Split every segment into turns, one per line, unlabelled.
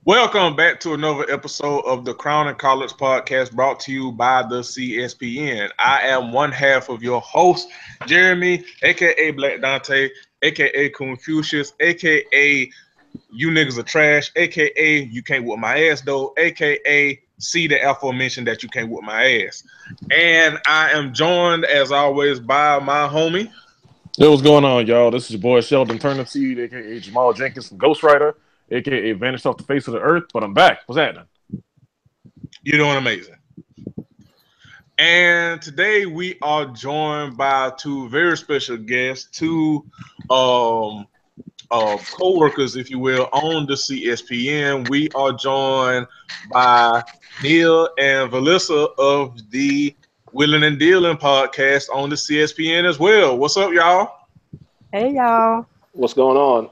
Welcome back to another episode of the Crown and College Podcast brought to you by the CSPN. I am one half of your host, Jeremy, aka Black Dante, aka Confucius, aka You Niggas Are Trash, aka You Can't Whoop My Ass Though, aka See the aforementioned that you can't whoop my ass. And I am joined as always by my homie.
Hey, what's going on, y'all? This is your boy Sheldon Turnipseed, aka Jamal Jenkins from Ghost Rider, aka Vanished Off the Face of the Earth, but I'm back. What's happening?
You're doing amazing. And today we are joined by two very special guests, two co-workers, if you will, on the CSPN. We are joined by Neil and Valissa of the Willing and Dealing podcast on the CSPN as well. What's up, y'all?
Hey, y'all.
What's going on?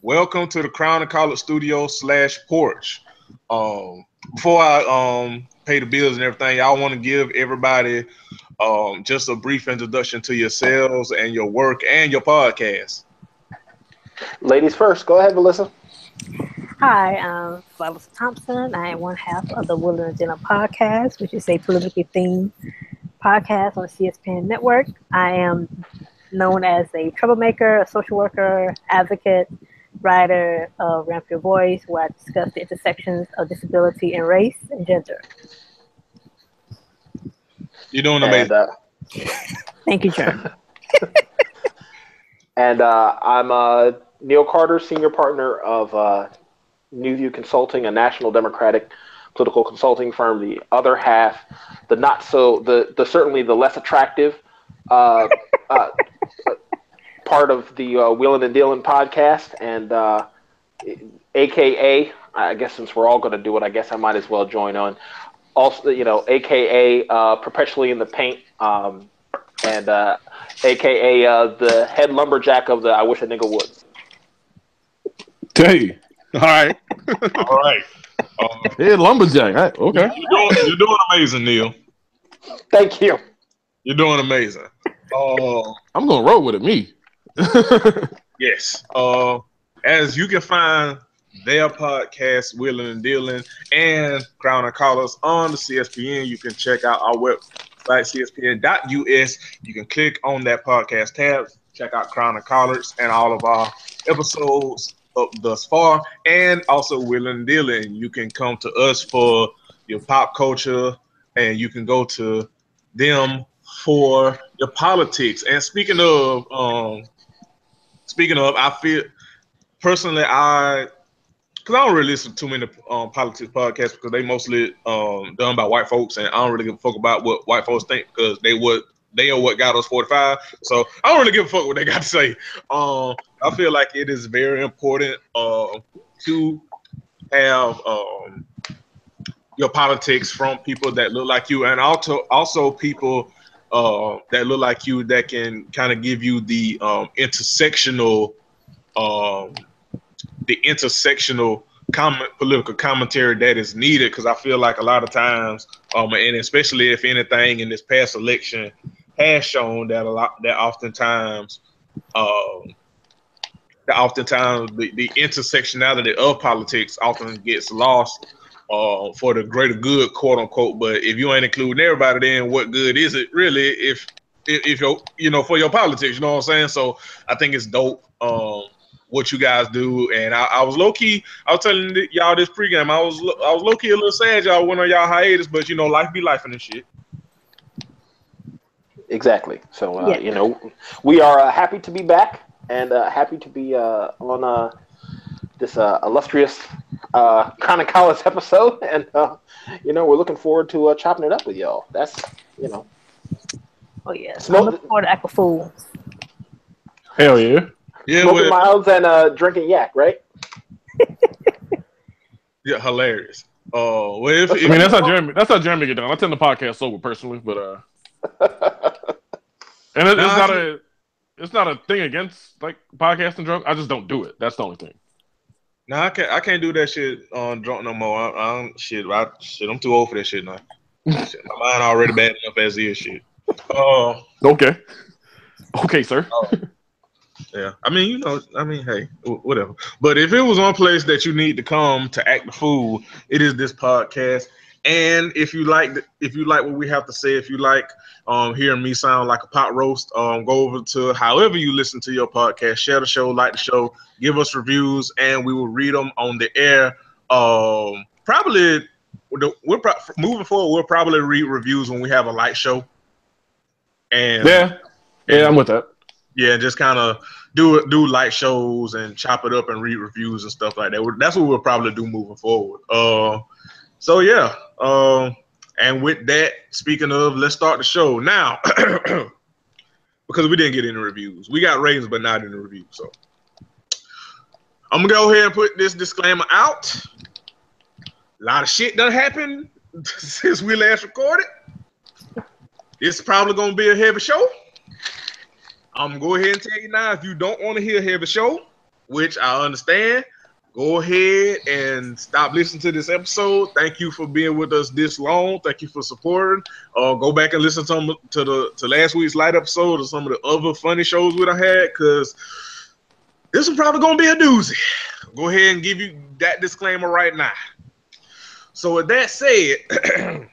Welcome to the Crown and College Studio / Porch. Before I pay the bills and everything, y'all want to give everybody just a brief introduction to yourselves and your work and your podcast.
Ladies first. Go ahead, Melissa.
Hi, I'm Valissa Thompson. I am one half of the Willing and Dealing podcast, which is a politically themed podcast on the CSPN network. I am known as a troublemaker, a social worker, advocate, writer of Ramp Your Voice, where I discuss the intersections of disability and race and gender.
You're doing amazing.
Thank you, John.
And I'm Neil Carter, senior partner of New View Consulting, a national Democratic political consulting firm. The other half, the not so, the certainly the less attractive part of the Wheeling and Dealing podcast, and AKA, I guess since we're all going to do it, I guess I might as well join on. Also, AKA perpetually in the paint, and AKA the head lumberjack of the I Wish a Nigga Would.
Hey,
All right. All right.
hey, lumberjack. Right, okay.
You're doing amazing, Neil.
Thank you.
You're doing amazing.
I'm gonna roll with it. Me.
Yes. As you can find their podcast, Willing and Dealing, and Crown and Collars on the CSPN, you can check out our website, cspn.us. You can click on that podcast tab, check out Crown and Collars and all of our episodes up thus far, and also Willing and Dealing. You can come to us for your pop culture, and you can go to them for your politics. And speaking of, I feel personally, because I don't really listen to too many politics podcasts because they mostly done by white folks, and I don't really give a fuck about what white folks think because they are what got us 45. So I don't really give a fuck what they got to say. I feel like it is very important to have your politics from people that look like you, and also people that look like you that can kind of give you the intersectional political commentary that is needed, because I feel like a lot of times, and especially if anything in this past election has shown that oftentimes the intersectionality of politics often gets lost for the greater good, quote unquote. But if you ain't including everybody, then what good is it really if you're, for your politics? You know what I'm saying? So I think it's dope what you guys do. And I was low key. I was telling y'all this pregame. I was low key a little sad y'all went on y'all hiatus, but life be life and this shit.
Exactly. So we are happy to be back and happy to be on this illustrious Crown and College episode, and we're looking forward to chopping it up with y'all. That's
Oh yes, I'm looking forward to act a fool.
Hell yeah.
Yeah,
smoking miles and drinking yak, right?
Yeah, hilarious. Well,
I mean, that's how Jeremy get down. I tend to podcast sober personally, but and it's not a thing against like podcasting drunk. I just don't do it. That's the only thing.
No, I can't do that shit drunk no more. I'm too old for that shit now. Shit, my mind already bad enough as is shit.
Okay, sir.
Yeah, I mean, hey, whatever. But if it was one place that you need to come to act the fool, it is this podcast. And if you like what we have to say, if you like hearing me sound like a pot roast, go over to however you listen to your podcast, share the show, like the show, give us reviews, and we will read them on the air. Probably moving forward, we'll probably read reviews when we have a light show. And
I'm with that.
Yeah, just kind of do light shows and chop it up and read reviews and stuff like that. That's what we'll probably do moving forward. So yeah. And with that, speaking of, let's start the show now. Because we didn't get any reviews. We got ratings, but not in the reviews. So I'm gonna go ahead and put this disclaimer out. A lot of shit done happened since we last recorded. It's probably gonna be a heavy show. I'm gonna go ahead and tell you now, if you don't want to hear a heavy show, which I understand, go ahead and stop listening to this episode. Thank you for being with us this long. Thank you for supporting. Go back and listen to last week's light episode or some of the other funny shows we done had, because this is probably gonna be a doozy. Go ahead and give you that disclaimer right now. So with that said,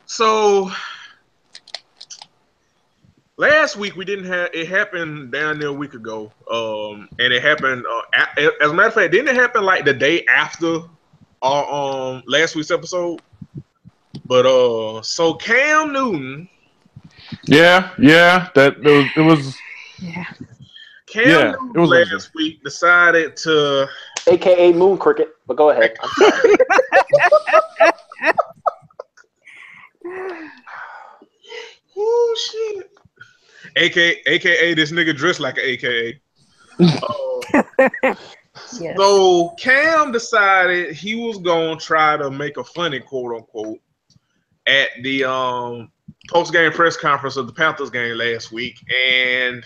so last week we didn't have it happened down there a week ago, and it happened. As a matter of fact, didn't it happen like the day after our last week's episode? But so Cam Newton,
it was.
Yeah.
Cam Newton last week decided to,
AKA Moon Cricket. But go ahead. I'm sorry.
oh shit. AKA this nigga dressed like an AKA.
Yes.
So Cam decided he was gonna try to make a funny, quote unquote, at the post-game press conference of the Panthers game last week, and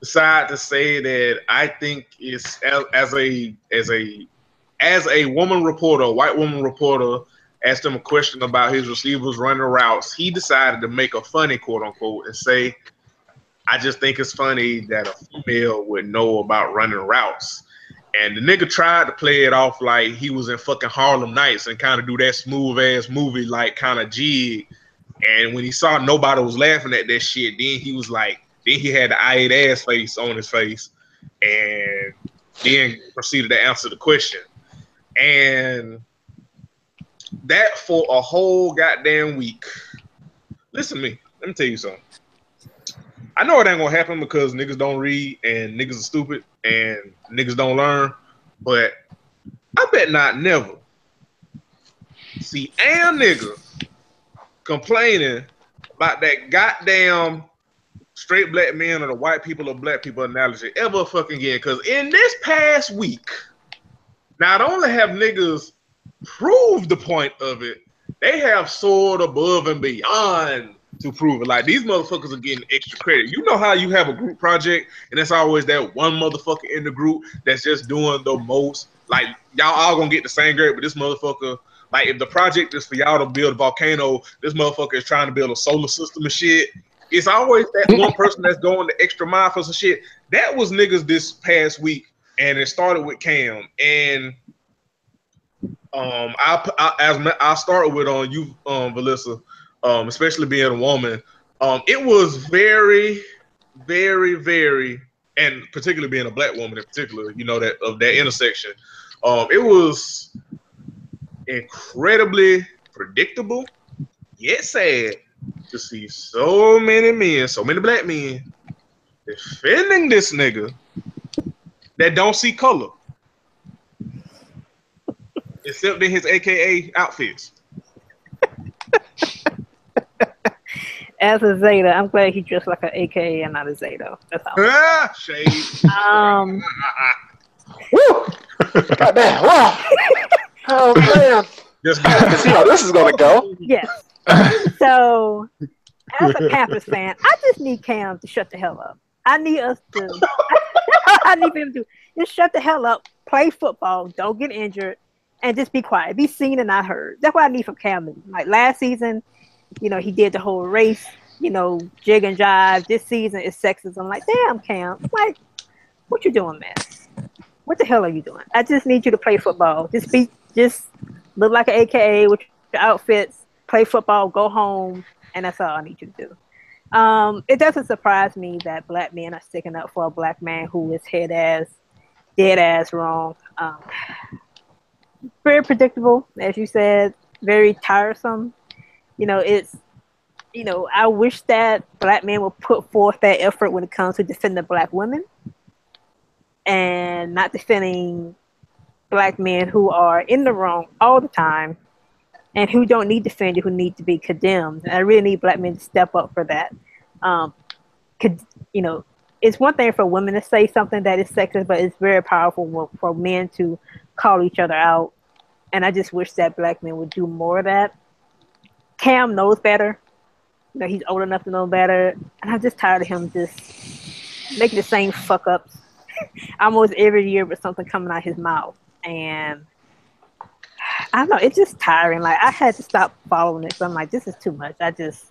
decided to say that I think it's as a woman reporter, a white woman reporter, asked him a question about his receivers running routes. He decided to make a funny, quote unquote, and say, I just think it's funny that a female would know about running routes. And the nigga tried to play it off like he was in fucking Harlem Nights and kind of do that smooth ass movie like kind of jig. And when he saw nobody was laughing at that shit, then he was like, then he had the I ate ass face on his face and then proceeded to answer the question. And that for a whole goddamn week. Listen to me. Let me tell you something. I know it ain't gonna happen because niggas don't read and niggas are stupid and niggas don't learn, but I bet not never see a nigga complaining about that goddamn straight black men or the white people or black people analogy ever fucking again. Because in this past week, not only have niggas proved the point of it, they have soared above and beyond to prove it. Like, these motherfuckers are getting extra credit. You know how you have a group project and it's always that one motherfucker in the group that's just doing the most. Like, y'all all gonna get the same grade, but this motherfucker, like, if the project is for y'all to build a volcano, this motherfucker is trying to build a solar system and shit. It's always that one person that's going the extra mile for some shit. That was niggas this past week, and it started with Cam. And I'll start with you, Valissa, especially being a woman. It was very, very, very, and particularly being a black woman in particular, you know, that of that intersection. It was incredibly predictable, yet sad to see so many men, so many black men defending this nigga that don't see color. Except in his AKA outfits.
As a Zeta, I'm glad he dressed like an AKA and not a Zeta. That's all.
Shade.
Woo! Goddamn! Wow! Oh man!
Just
I can see how this is gonna go.
Yes. So, as a Panthers fan, I just need Cam to shut the hell up. I need us to. I need him to just shut the hell up, play football, don't get injured, and just be quiet. Be seen and not heard. That's what I need from Cam. Like last season, you know, he did the whole race jig and jive. This season is sexism. I'm like, damn, Cam. Like, what you doing, man? What the hell are you doing? I just need you to play football. Just look like an AKA with your outfits, play football, go home, and that's all I need you to do. It doesn't surprise me that black men are sticking up for a black man who is dead ass wrong. Very predictable, as you said, very tiresome. I wish that black men would put forth that effort when it comes to defending black women and not defending black men who are in the wrong all the time and who don't need defended, who need to be condemned. And I really need black men to step up for that. It's one thing for women to say something that is sexist, but it's very powerful for men to call each other out. And I just wish that black men would do more of that. Cam knows better. He's old enough to know better. And I'm just tired of him just making the same fuck ups almost every year with something coming out his mouth. And I don't know, it's just tiring. Like, I had to stop following it. So I'm like, this is too much. I just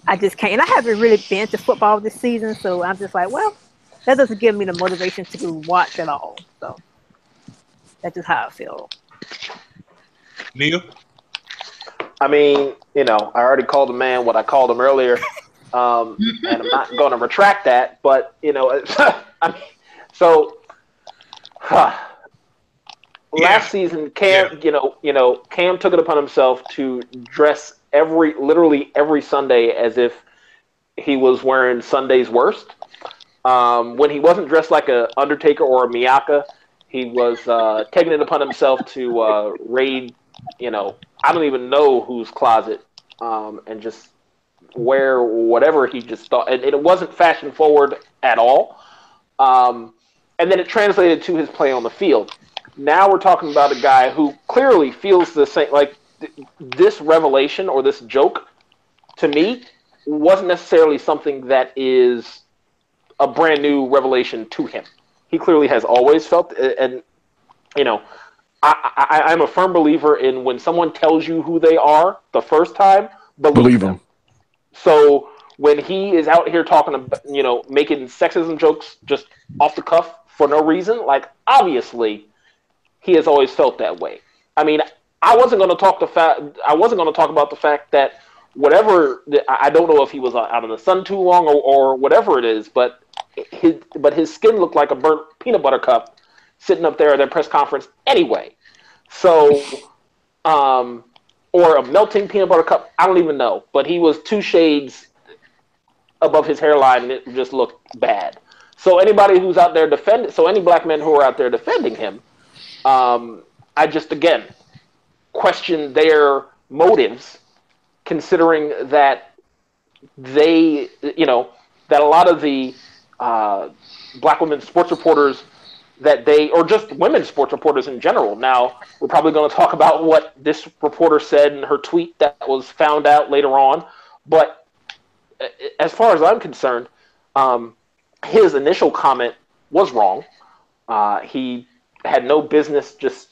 can't. And I haven't really been to football this season. So I'm just like, well, that doesn't give me the motivation to watch at all. So that's just how I feel.
Neil?
I mean, I already called the man what I called him earlier, and I'm not going to retract that. But last season, Cam, Cam took it upon himself to dress literally every Sunday as if he was wearing Sunday's worst. When he wasn't dressed like a Undertaker or a Miyaka, he was taking it upon himself to raid, I don't even know whose closet, and just wear whatever he just thought. And it wasn't fashion forward at all. And then it translated to his play on the field. Now we're talking about a guy who clearly feels the same. Like, this revelation or this joke, to me, wasn't necessarily something that is a brand new revelation to him. He clearly has always felt, and I'm a firm believer in when someone tells you who they are the first time, believe them. So when he is out here talking about, making sexism jokes just off the cuff for no reason, like, obviously he has always felt that way. I mean, I wasn't going to talk about the fact that I don't know if he was out in the sun too long or whatever it is, but his skin looked like a burnt peanut butter cup sitting up there at their press conference anyway. So, or a melting peanut butter cup, I don't even know. But he was 2 shades above his hairline, and it just looked bad. So any black men who are out there defending him, I just, again, question their motives, considering that that a lot of the black women sports reporters or just women sports reporters in general. Now, we're probably going to talk about what this reporter said in her tweet that was found out later on. But as far as I'm concerned, his initial comment was wrong. He had no business just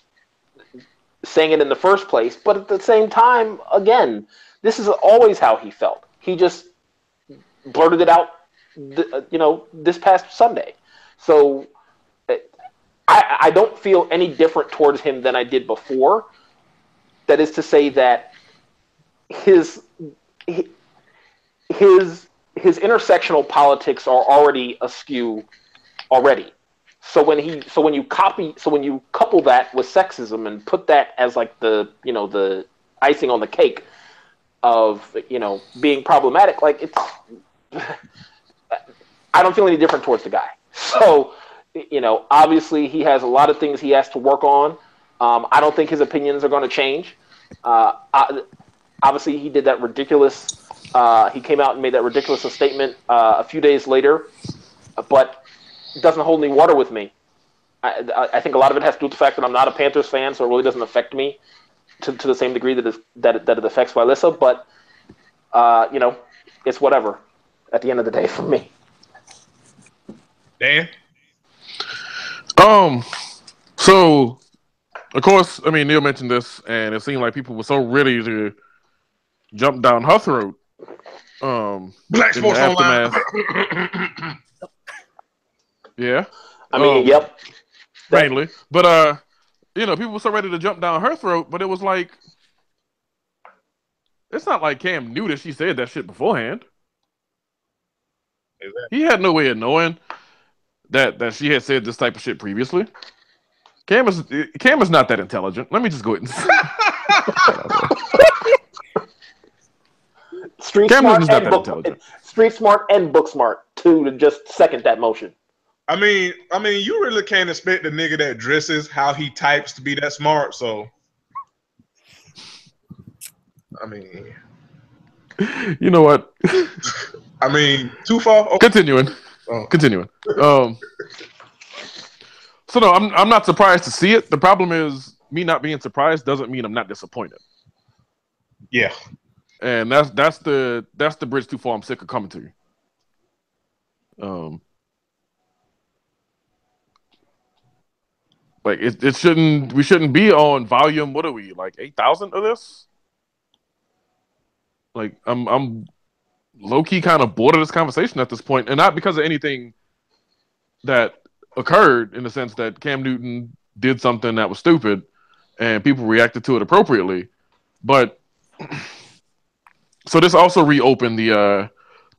saying it in the first place. But at the same time, again, this is always how he felt. He just blurted it out, this past Sunday. So I don't feel any different towards him than I did before. That is to say that his intersectional politics are already askew already. So when you couple that with sexism and put that as like the icing on the cake of being problematic, like, it's I don't feel any different towards the guy. So, obviously he has a lot of things he has to work on. I don't think his opinions are going to change. Obviously he did that ridiculous. He came out and made that ridiculous statement a few days later, but it doesn't hold any water with me. I think a lot of it has to do with the fact that I'm not a Panthers fan, so it really doesn't affect me to the same degree that it affects Walisa. But it's whatever at the end of the day for me.
Dan?
So, of course, I mean, Neil mentioned this, and it seemed like people were so ready to jump down her throat
Black Sports Online.
Yeah.
I mean, yep.
Mainly. But people were so ready to jump down her throat, but it was like it's not like Cam knew that she said that shit beforehand.
Exactly.
He had no way of knowing that she had said this type of shit previously. Cam is not that intelligent. Let me just go ahead and say
Street smart and book smart to just second that motion.
I mean, you really can't expect the nigga that dresses how he types to be that smart. So, I mean,
you know what?
I mean, too far. Oh.
Continuing. So no, I'm not surprised to see it. The problem is me not being surprised doesn't mean I'm not disappointed.
Yeah,
and that's the bridge too far. I'm sick of coming to you. Like it shouldn't. We shouldn't be on volume. What are we like 8,000 of this? Like I'm low key kind of bored of this conversation at this point, and not because of anything that occurred in the sense that Cam Newton did something that was stupid and people reacted to it appropriately, but so this also reopened the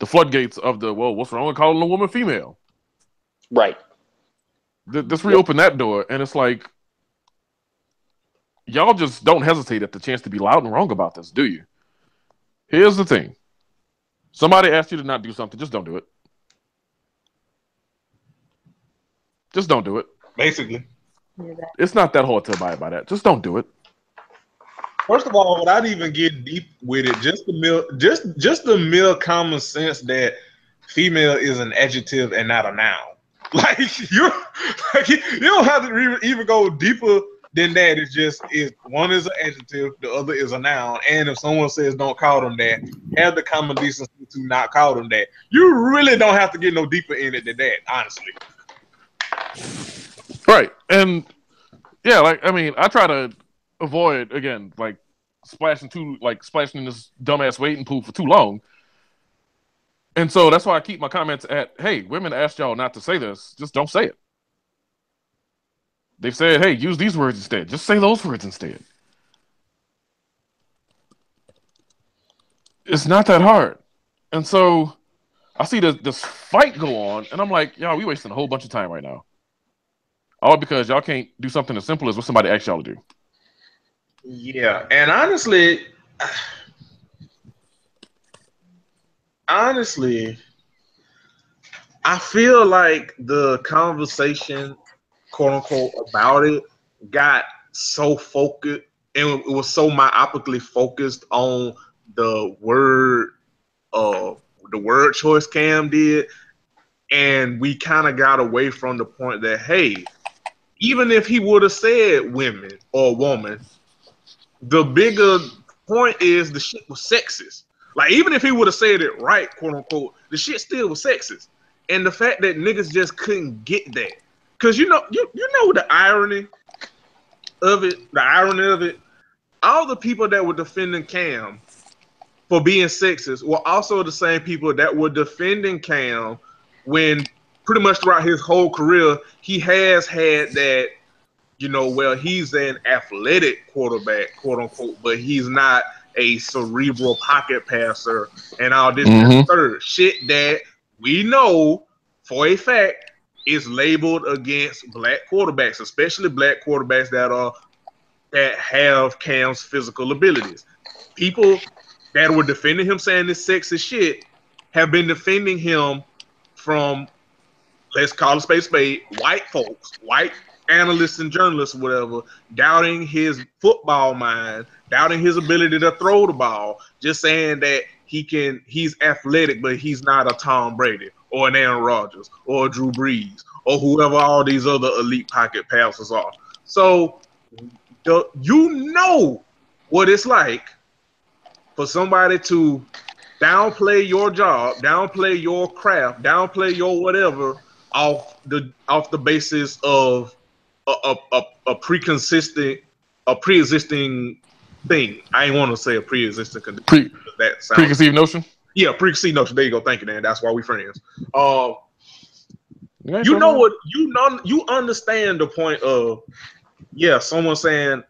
floodgates of what's wrong with calling a woman female?
Right.
This reopened that door, and it's like y'all just don't hesitate at the chance to be loud and wrong about this, do you? Here's the thing. Somebody asked you to not do something, just don't do it. Just don't do it.
Basically.
It's not that hard to abide by that. Just don't do it.
First of all, without even getting deep with it, just the mere common sense that female is an adjective and not a noun. Like you don't have to even go deeper than that. One is an adjective, the other is a noun. And if someone says don't call them that, have the common decency to not call them that. You really don't have to get no deeper in it than that, honestly.
Right. And yeah, I try to avoid again, like splashing in this dumbass waiting pool for too long. And so that's why I keep my comments at, hey, women asked y'all not to say this. Just don't say it. They've said, hey, use these words instead. Just say those words instead. It's not that hard. And so I see this fight go on, and I'm like, y'all, we wasting a whole bunch of time right now. All because y'all can't do something as simple as what somebody asked y'all to do.
Yeah, and honestly, I feel like the conversation, quote unquote, about it got so focused, and it was so myopically focused on the word choice Cam did, and we kind of got away from the point that, hey, even if he would have said women or woman, the bigger point is the shit was sexist. Like, even if he would have said it right, quote unquote, the shit still was sexist. And the fact that niggas just couldn't get that. Because you know the irony of it, all the people that were defending Cam for being sexist were also the same people that were defending Cam when pretty much throughout his whole career, he has had that, he's an athletic quarterback, quote unquote, but he's not a cerebral pocket passer and all this third shit that we know for a fact is labeled against black quarterbacks, especially black quarterbacks that have Cam's physical abilities. People that were defending him saying this sexist shit have been defending him from, let's call it spade, white folks, white analysts and journalists, whatever, doubting his football mind, doubting his ability to throw the ball, just saying that he's athletic, but he's not a Tom Brady or an Aaron Rodgers or a Drew Brees or whoever all these other elite pocket passers are. So you know what it's like for somebody to downplay your job, downplay your craft, downplay your whatever off the basis of a pre-existing thing. I ain't want to say a pre-existing condition.
Preconceived notion.
Yeah, preconceived notion. There you go. Thank you, Dan. That's why we friends.
You
You know what? You understand the point of someone saying,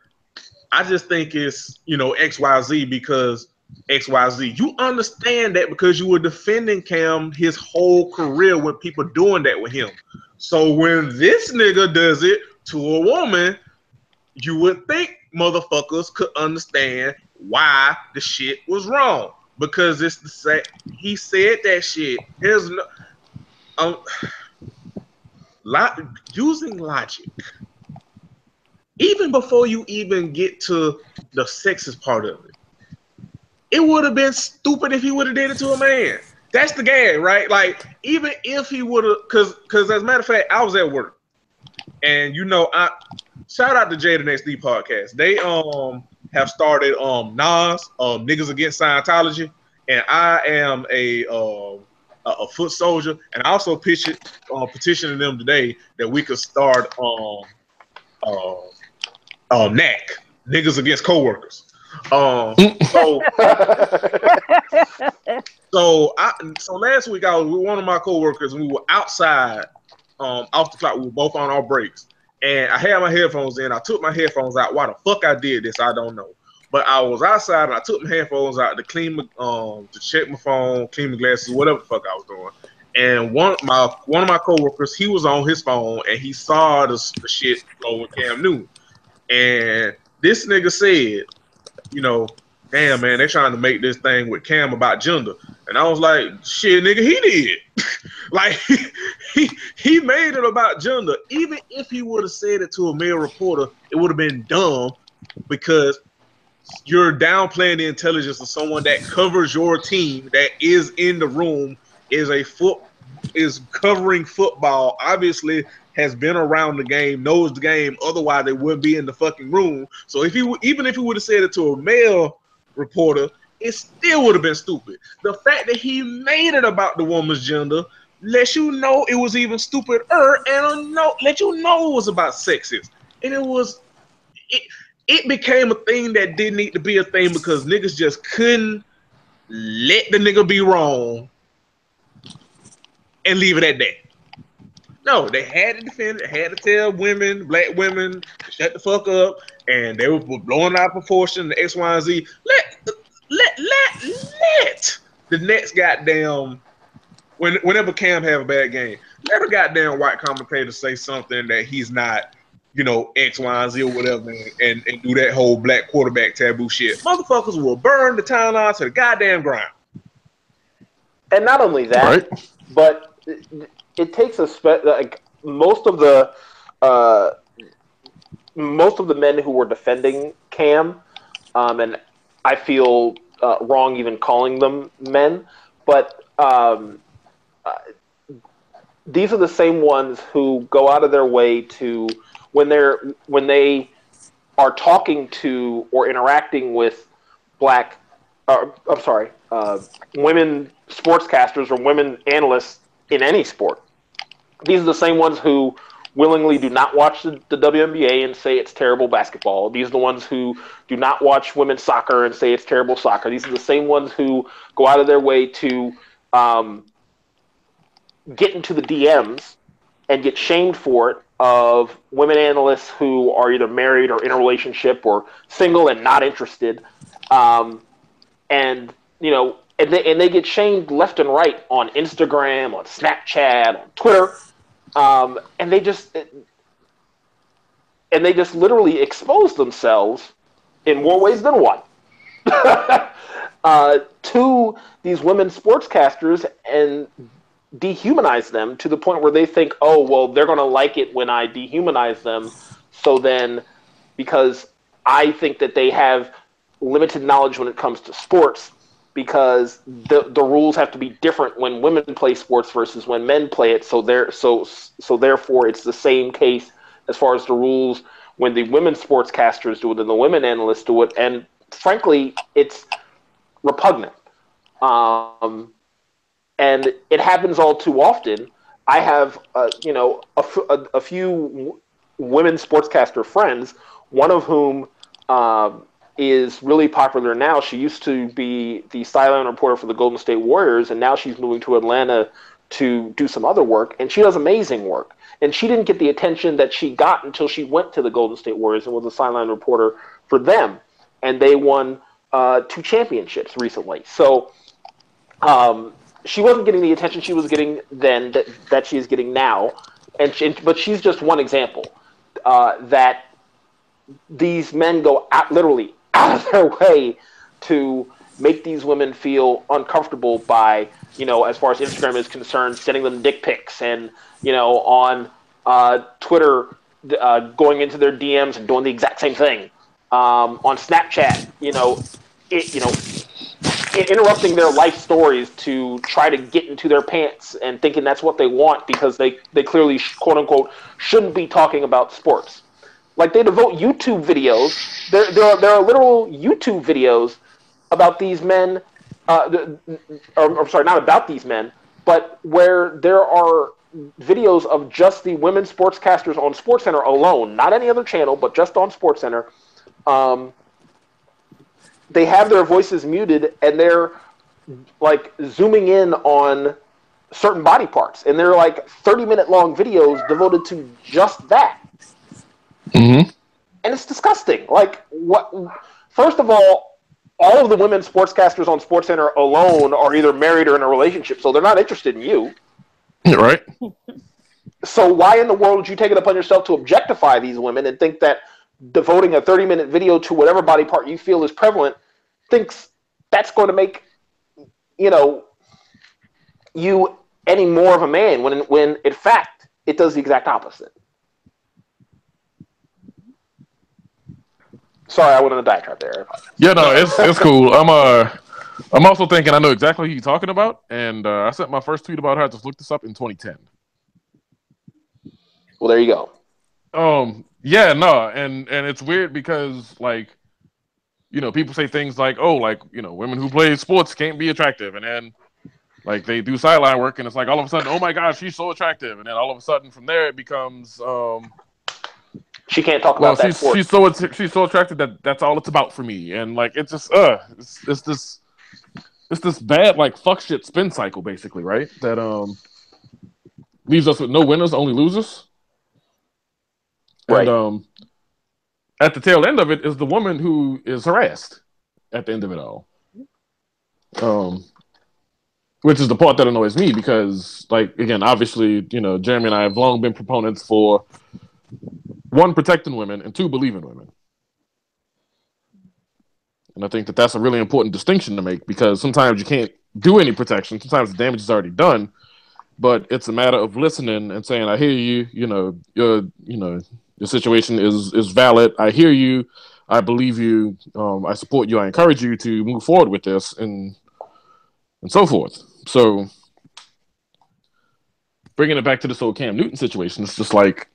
I just think it's XYZ because XYZ. You understand that because you were defending Cam his whole career with people doing that with him. So when this nigga does it to a woman, you would think motherfuckers could understand why the shit was wrong. Because it's the same. He said that shit. There's no using logic. Even before you even get to the sexist part of it, it would have been stupid if he would have did it to a man. That's the gag, right? Like, even if he would have, because as a matter of fact, I was at work, and I shout out to Jada XD podcast. They have started Nas Niggas Against Scientology, and I am a foot soldier, and I also petitioning them today that we could start NAC, Niggas Against Coworkers. So last week I was with one of my coworkers and we were outside off the clock. We were both on our breaks, and I had my headphones in. I took my headphones out. Why the fuck I did this, I don't know. But I was outside and I took my headphones out to clean to check my phone, clean my glasses, whatever the fuck I was doing. And one of my coworkers, he was on his phone and he saw the shit go with Cam Newton. And this nigga said, damn, man, they're trying to make this thing with Cam about gender. And I was like, shit, nigga, he did. Like, he made it about gender. Even if he would have said it to a male reporter, it would have been dumb because you're downplaying the intelligence of someone that covers your team, that is in the room, is covering football, obviously has been around the game, knows the game. Otherwise, they wouldn't be in the fucking room. So even if he would have said it to a male reporter, it still would have been stupid. The fact that he made it about the woman's gender lets you know it was even stupider, and let you know it was about sexist. And it became a thing that didn't need to be a thing because niggas just couldn't let the nigga be wrong and leave it at that. No, they had to defend it, had to tell women, black women, to shut the fuck up, and they were blowing out of proportion, the X, Y, and Z. Let the next goddamn, whenever Cam have a bad game, let a goddamn white commentator say something that he's not, X, Y, and Z or whatever, and do that whole black quarterback taboo shit. Motherfuckers will burn the timeline to the goddamn ground.
And not only that, right? But it takes most of the men who were defending Cam, and I feel wrong even calling them men, but these are the same ones who go out of their way to when they are talking to or interacting with women sportscasters or women analysts in any sport. These are the same ones who willingly do not watch the WNBA and say it's terrible basketball. These are the ones who do not watch women's soccer and say it's terrible soccer. These are the same ones who go out of their way to get into the DMs and get shamed for it of women analysts who are either married or in a relationship or single and not interested. And they get shamed left and right on Instagram, on Snapchat, on Twitter, and they just literally expose themselves in more ways than one to these women sportscasters and dehumanize them to the point where they think, oh, well, they're going to like it when I dehumanize them. So then, because I think that they have limited knowledge when it comes to sports, because the rules have to be different when women play sports versus when men play it. So therefore, it's the same case as far as the rules when the women sportscasters do it and the women analysts do it. And frankly, it's repugnant. And it happens all too often. I have, a few women sportscaster friends, one of whom is really popular now. She used to be the sideline reporter for the Golden State Warriors, and now she's moving to Atlanta to do some other work, and she does amazing work. And she didn't get the attention that she got until she went to the Golden State Warriors and was a sideline reporter for them, and they won 2 championships recently. So she wasn't getting the attention she was getting then that she is getting now, but she's just one example that these men go literally out of their way to make these women feel uncomfortable by, as far as Instagram is concerned, sending them dick pics and, on Twitter, going into their DMs and doing the exact same thing. On Snapchat, interrupting their life stories to try to get into their pants and thinking that's what they want because they clearly, quote unquote, shouldn't be talking about sports. Like, they devote YouTube videos. There are literal YouTube videos about these men, or sorry, not about these men, but where there are videos of just the women sportscasters on SportsCenter alone, not any other channel, but just on SportsCenter. They have their voices muted, and they're like zooming in on certain body parts, and they're like 30-minute long videos devoted to just that.
Mm-hmm.
And it's disgusting. Like, what? First of all of the women sportscasters on SportsCenter alone are either married or in a relationship, so they're not interested in you.
Right.
So why in the world would you take it upon yourself to objectify these women and think that devoting a 30-minute video to whatever body part you feel is prevalent thinks that's going to make, you any more of a man when in fact it does the exact opposite. Sorry, I went on a diatribe there.
Yeah, no, it's cool. I'm also thinking I know exactly who you're talking about, and I sent my first tweet about her. I just looked this up in 2010.
Well, there you go.
Yeah, no, and it's weird because, like, people say things like, oh, like, women who play sports can't be attractive, and then like they do sideline work, and it's like all of a sudden, oh my gosh, she's so attractive, and then all of a sudden from there it becomes
she can't talk about that sport.
She's so attractive that's all it's about for me, and like it's just it's this bad like fuck shit spin cycle basically, right? That leaves us with no winners, only losers.
Right.
And at the tail end of it is the woman who is harassed at the end of it all. Which is the part that annoys me because, like, again, obviously, Jeremy and I have long been proponents for 1, protecting women, and 2, believing women. And I think that that's a really important distinction to make because sometimes you can't do any protection. Sometimes the damage is already done, but it's a matter of listening and saying, I hear you, your situation is valid. I hear you. I believe you. I support you. I encourage you to move forward with this and so forth. So bringing it back to this whole Cam Newton situation, it's just like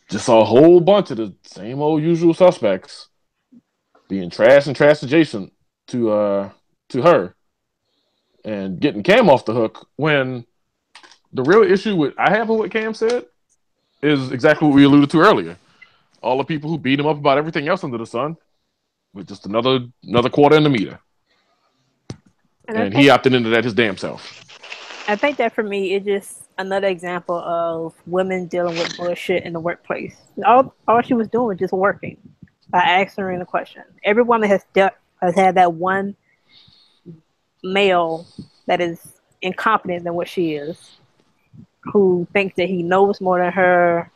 just a whole bunch of the same old usual suspects being trash and trash adjacent to her and getting Cam off the hook when the real issue I have with what Cam said is exactly what we alluded to earlier. All the people who beat him up about everything else under the sun with just another quarter in the meter. And he opted into that his damn self.
I think that for me, it's just another example of women dealing with bullshit in the workplace. All she was doing was just working by answering the question. Every woman has had that one male that is incompetent than what she is, who thinks that he knows more than her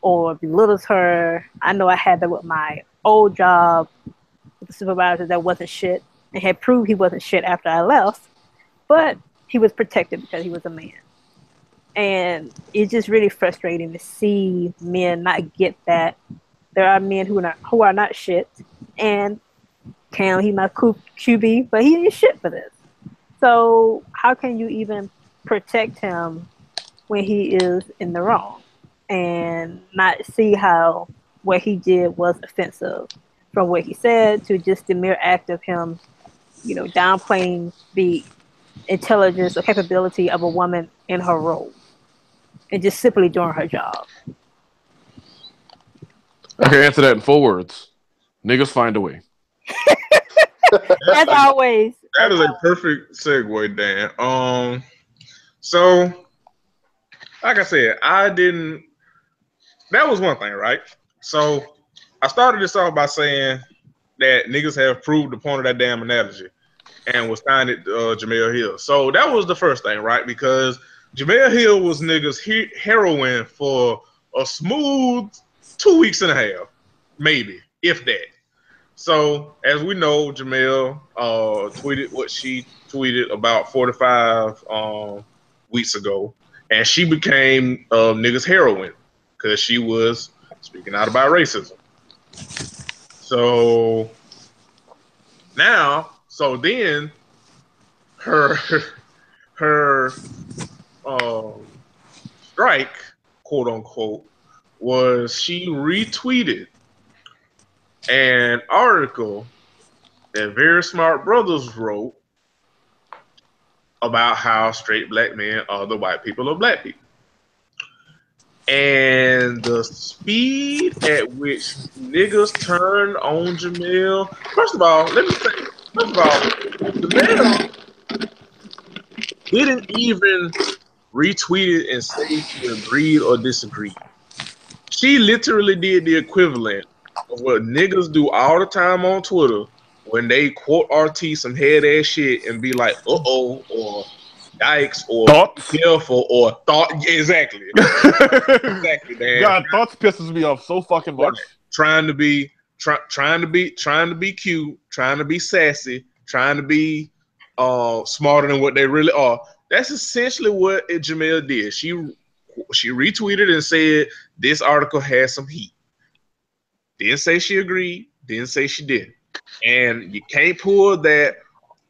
or belittles her. I know I had that with my old job with the supervisor that wasn't shit and had proved he wasn't shit after I left, but he was protected because he was a man. And it's just really frustrating to see men not get that. There are men who are not shit, and Cam, he's my QB, but he ain't shit for this. So how can you even protect him when he is in the wrong and not see how what he did was offensive, from what he said to just the mere act of him, downplaying the intelligence or capability of a woman in her role and just simply doing her job.
I can answer that in 4 words. Niggas find a way.
As always.
That is a perfect segue, Dan. So like I said, that was one thing, right? So I started this off by saying that niggas have proved the point of that damn analogy and was signed it Jemele Hill. So that was the first thing, right? Because Jemele Hill was niggas heroin for a smooth 2 weeks and a half, maybe, if that. So as we know, Jemele tweeted what she tweeted about 45 weeks ago, and she became niggas heroin because she was speaking out about racism. So then her strike, quote unquote, was she retweeted an article that Very Smart Brothers wrote about how straight black men are the white people of black people. And the speed at which niggas turned on Jemele. First of all, Jemele didn't even retweet it and say she agreed or disagreed. She literally did the equivalent of what niggas do all the time on Twitter when they quote RT some head ass shit and be like, uh-oh, or yikes, or
thoughts?
careful, or thought. Exactly. Exactly, man.
God, thoughts pisses me off so fucking much.
Right. Trying to be cute, trying to be sassy, trying to be smarter than what they really are. That's essentially what Jemele did. She retweeted and said this article has some heat. Didn't say she agreed, didn't say she didn't. And you can't pull that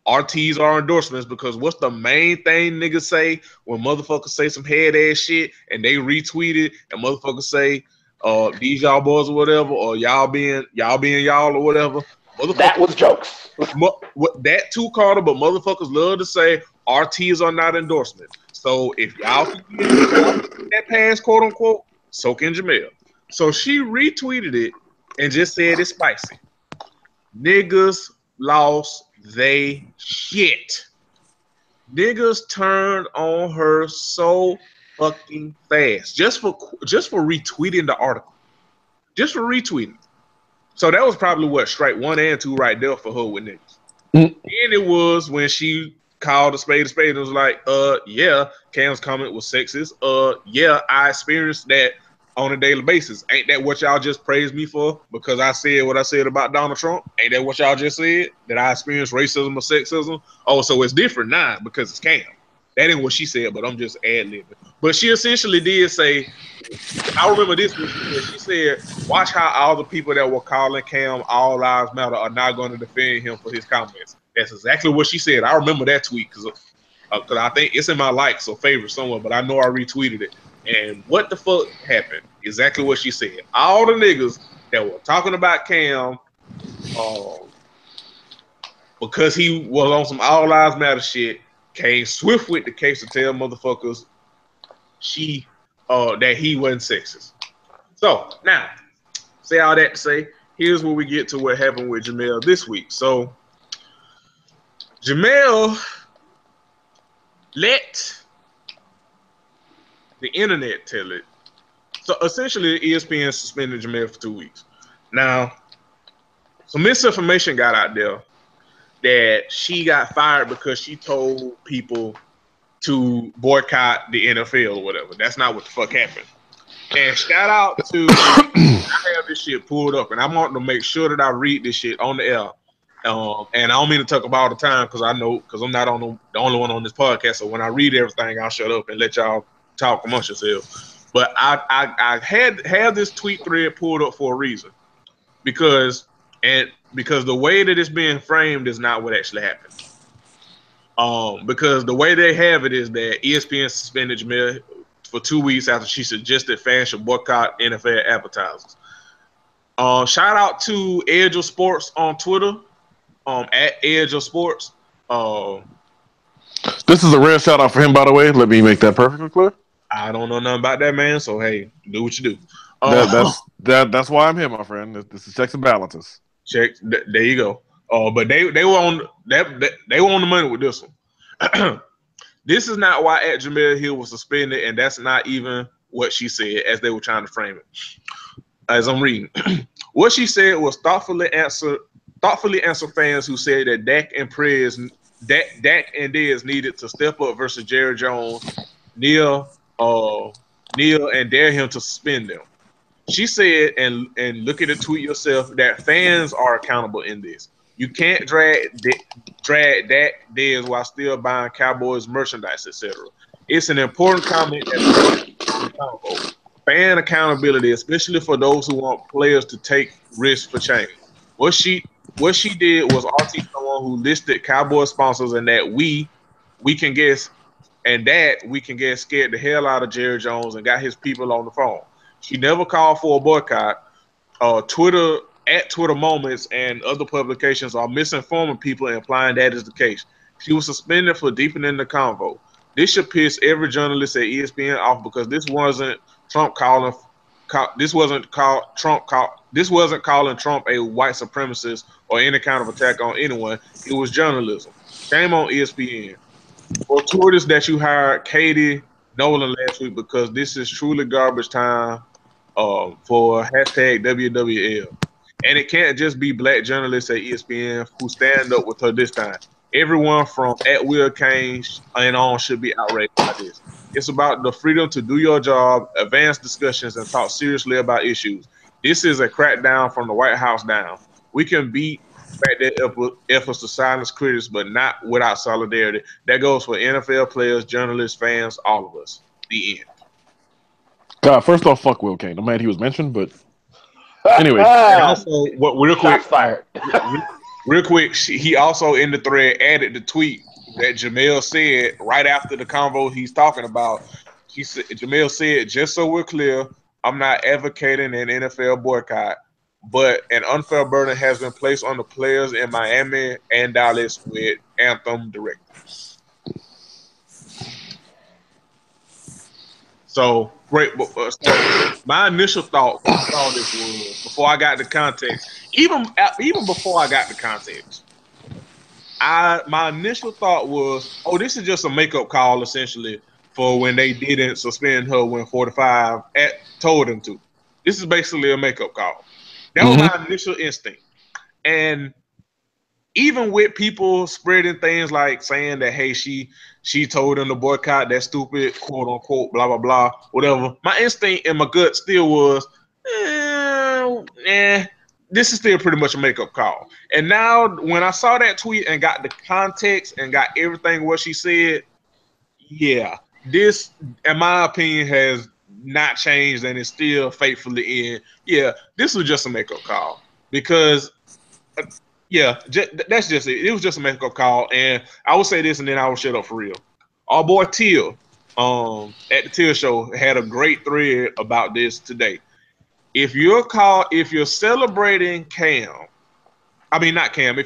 RTs are endorsements, because what's the main thing niggas say when motherfuckers say some head ass shit and they retweet it and motherfuckers say these y'all boys or whatever, or y'all being y'all or whatever.
That was jokes.
That too, Carter, but motherfuckers love to say RTs are not endorsements. So if y'all can get that pass, quote unquote, so can Jemele. So she retweeted it and just said it's spicy. Niggas lost they shit. Niggas turned on her so fucking fast just for retweeting the article. Just for retweeting. So that was probably what, strike 1 and 2 right there for her with niggas. And it was when she called a spade and was like, yeah, Cam's comment was sexist. Yeah, I experienced that on a daily basis. Ain't that what y'all just praised me for? Because I said what I said about Donald Trump? Ain't that what y'all just said? That I experienced racism or sexism? Oh, so it's different now because it's Cam. That ain't what she said, but I'm just ad-libbing. But she essentially did say, I remember this when she said, watch how all the people that were calling Cam All Lives Matter are not going to defend him for his comments. That's exactly what she said. I remember that tweet because I think it's in my likes or favorites somewhere, but I know I retweeted it. And what the fuck happened? Exactly what she said. All the niggas that were talking about Cam because he was on some All Lives Matter shit came swift with the case to tell motherfuckers that he wasn't sexist. So now, say all that to say, here's where we get to what happened with Jemele this week. So Jemele let the internet tell it. So essentially, ESPN suspended Jemele for 2 weeks. Now, some misinformation got out there that she got fired because she told people to boycott the NFL or whatever. That's not what the fuck happened. And shout out to, I have this shit pulled up, and I want to make sure that I read this shit on the air. And I don't mean to talk about all the time because I'm not the only one on this podcast. So when I read everything, I'll shut up and let y'all talk amongst yourselves. But I had this tweet thread pulled up for a reason, because the way that it's being framed is not what actually happened. Because the way they have it is that ESPN suspended Jemele for 2 weeks after she suggested fans should boycott NFL advertisers. Shout out to Edge of Sports on Twitter, at Edge of Sports.
This is a rare shout out for him, by the way. Let me make that perfectly clear.
I don't know nothing about that, man. So hey, do what you do.
That's why I'm here, my friend. This is checks and balances.
Check. There you go. But they were on they were on the money with this one. This is not why at Jemele Hill was suspended, and that's not even what she said as they were trying to frame it. As I'm reading, what she said was thoughtfully answer fans who said that Dak and Dez needed to step up versus Jerry Jones, kneel and dare him to suspend them. She said, and look at the tweet yourself, that fans are accountable in this. You can't drag Dak Dez while still buying Cowboys merchandise, etc. It's an important comment that fan accountability, especially for those who want players to take risks for change. What she did was RT someone who listed Cowboy sponsors, and that we can guess, and that we can get scared the hell out of Jerry Jones and got his people on the phone. She never called for a boycott. Twitter Moments and other publications are misinforming people and implying that is the case. She was suspended for deepening the convo. This should piss every journalist at ESPN off because this wasn't calling Trump a white supremacist or any kind of attack on anyone. It was journalism. Shame on ESPN. For Twitters that you hired Katie Nolan last week because this is truly garbage time for hashtag WWL. And it can't just be black journalists at ESPN who stand up with her this time. Everyone from at Will Kane and on should be outraged by this. It's about the freedom to do your job, advance discussions, and talk seriously about issues. This is a crackdown from the White House down. We can beat back their efforts to silence critics, but not without solidarity. That goes for NFL players, journalists, fans, all of us. The end.
God, first off, fuck Will Kane. I'm mad he was mentioned, but anyway.
And also, real quick,
fired.
Real quick, he also in the thread added the tweet that Jemele said right after the convo he's talking about. Jemele said, "Just so we're clear, I'm not advocating an NFL boycott, but an unfair burden has been placed on the players in Miami and Dallas with Anthem directives." So great. My initial thought when I saw this was, before I got the context, even before I got the context, my initial thought was, oh, this is just a makeup call essentially for when they didn't suspend her when 45 told them to. This is basically a makeup call. That was my initial instinct. And even with people spreading things like saying that, hey, she told them to boycott, that stupid, quote unquote, blah, blah, blah, whatever. My instinct and my gut still was, this is still pretty much a makeup call. And now when I saw that tweet and got the context and got everything what she said, yeah, this, in my opinion, has not changed and is still faithfully in. Yeah, this was just a makeup call because that's just it. It was just a makeup call, and I will say this, and then I will shut up for real. Our boy Till, at the Till Show, had a great thread about this today. If you're celebrating if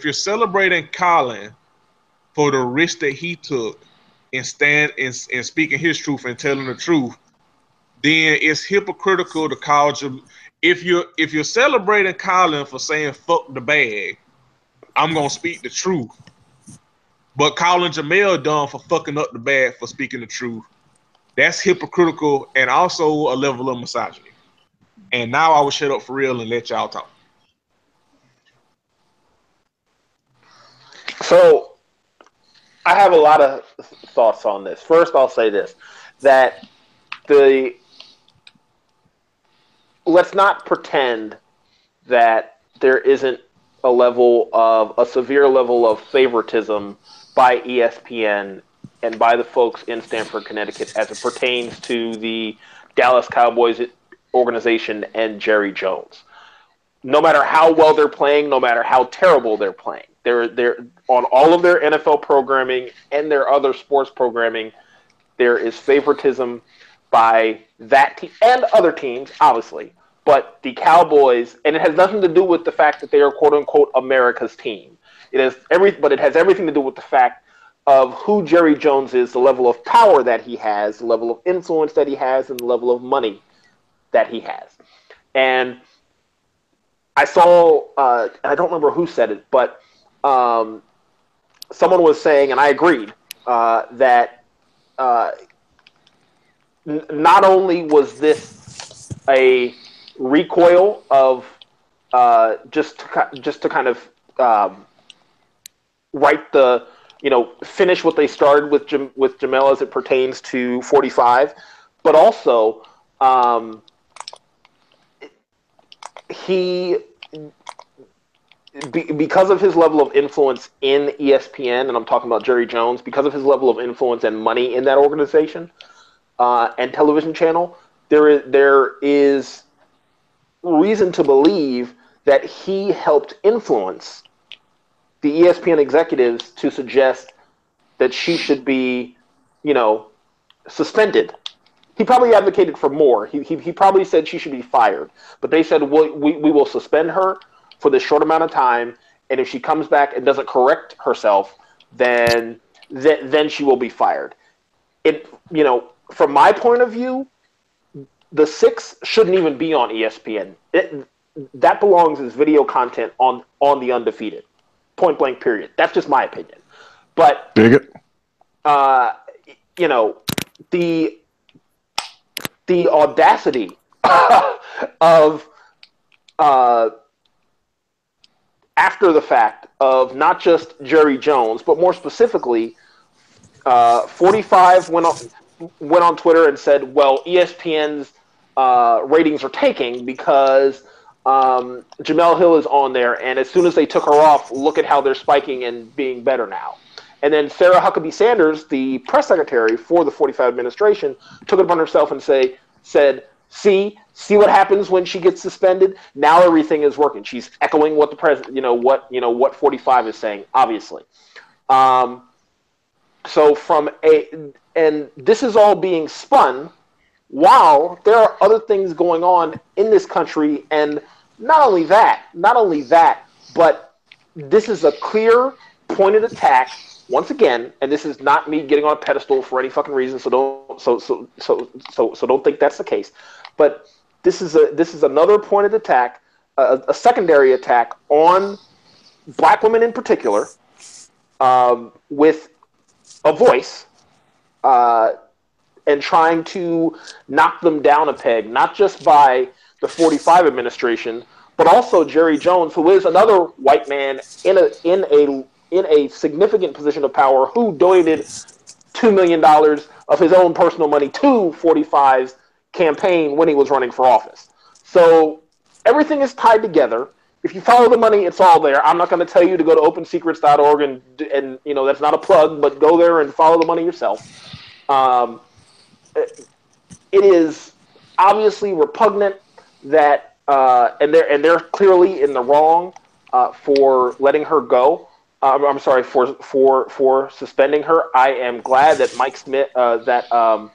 you're celebrating Colin for the risk that he took and speaking his truth and telling the truth, then it's hypocritical to call you. If you're celebrating Colin for saying fuck the bag, I'm gonna speak the truth. But calling Jemele dumb for fucking up the bag for speaking the truth, that's hypocritical and also a level of misogyny. And now I will shut up for real and let y'all talk.
So I have a lot of thoughts on this. First, I'll say this, that let's not pretend that there isn't a severe level of favoritism by ESPN and by the folks in Stamford, Connecticut, as it pertains to the Dallas Cowboys organization and Jerry Jones. No matter how well they're playing, no matter how terrible they're playing, they're on all of their NFL programming and their other sports programming, there is favoritism by that team and other teams, obviously. But the Cowboys, and it has nothing to do with the fact that they are quote unquote America's team. It has everything to do with the fact of who Jerry Jones is, the level of power that he has, the level of influence that he has, and the level of money that he has. And I saw, I don't remember who said it, but someone was saying, and I agreed, that not only was this a recoil of just to kind of finish what they started with Jamel as it pertains to 45, but also because of his level of influence in ESPN, and I'm talking about Jerry Jones, because of his level of influence and money in that organization and television channel, there is reason to believe that he helped influence the ESPN executives to suggest that she should be, suspended. He probably advocated for more. He probably said she should be fired. But they said, we will suspend her for this short amount of time, and if she comes back and doesn't correct herself, then she will be fired. From my point of view, the 6 shouldn't even be on ESPN. That belongs as video content on The Undefeated. Point blank, period. That's just my opinion. But
dig it.
The audacity of after the fact of not just Jerry Jones, but more specifically, 45 went on Twitter and said, well, ESPN's ratings are tanking because Jemele Hill is on there, and as soon as they took her off, look at how they're spiking and being better now. And then Sarah Huckabee Sanders, the press secretary for the 45 administration, took it upon herself and said, see what happens when she gets suspended? Now everything is working. She's echoing what the president, what 45 is saying, obviously. So and this is all being spun while there are other things going on in this country, and not only that, but this is a clear, pointed attack. Once again, and this is not me getting on a pedestal for any fucking reason, so don't think that's the case. But this is another pointed attack, a secondary attack on black women in particular, with a voice, and trying to knock them down a peg, not just by the 45 administration, but also Jerry Jones, who is another white man in a significant position of power, who donated $2 million of his own personal money to 45's campaign when he was running for office. So everything is tied together. If you follow the money, it's all there. I'm not going to tell you to go to opensecrets.org and that's not a plug, but go there and follow the money yourself. It is obviously repugnant that and they're clearly in the wrong for letting her go. I'm sorry for suspending her. I am glad that Mike Smith, her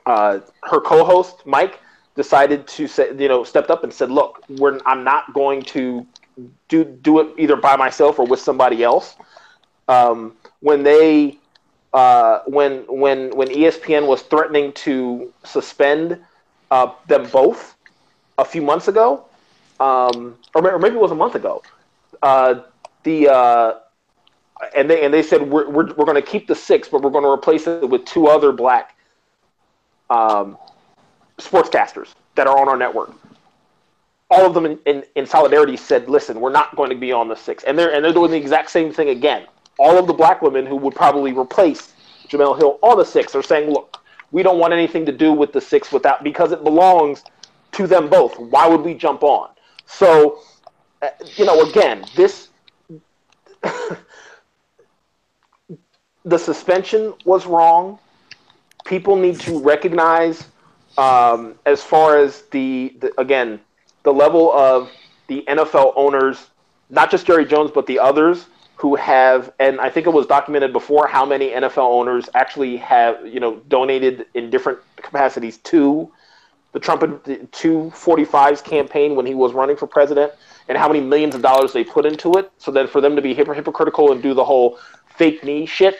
co-host Mike, decided to say, stepped up and said, "Look, I'm not going to do it either by myself or with somebody else." When ESPN was threatening to suspend them both a few months ago, or maybe it was a month ago. And they said we're going to keep the 6, but we're going to replace it with 2 other black sportscasters that are on our network. All of them in solidarity said, "Listen, we're not going to be on the 6," and they're doing the exact same thing again. All of the black women who would probably replace Jemele Hill on the 6 are saying, "Look, we don't want anything to do with the 6 because it belongs to them both. Why would we jump on?" So, again, this. The suspension was wrong. People need to recognize, as far as the level of the NFL owners, not just Jerry Jones, but the others who have, and I think it was documented before how many NFL owners actually have, donated in different capacities to the Trump 245's campaign when he was running for president, and how many millions of dollars they put into it, so that for them to be hypocritical and do the whole fake news shit,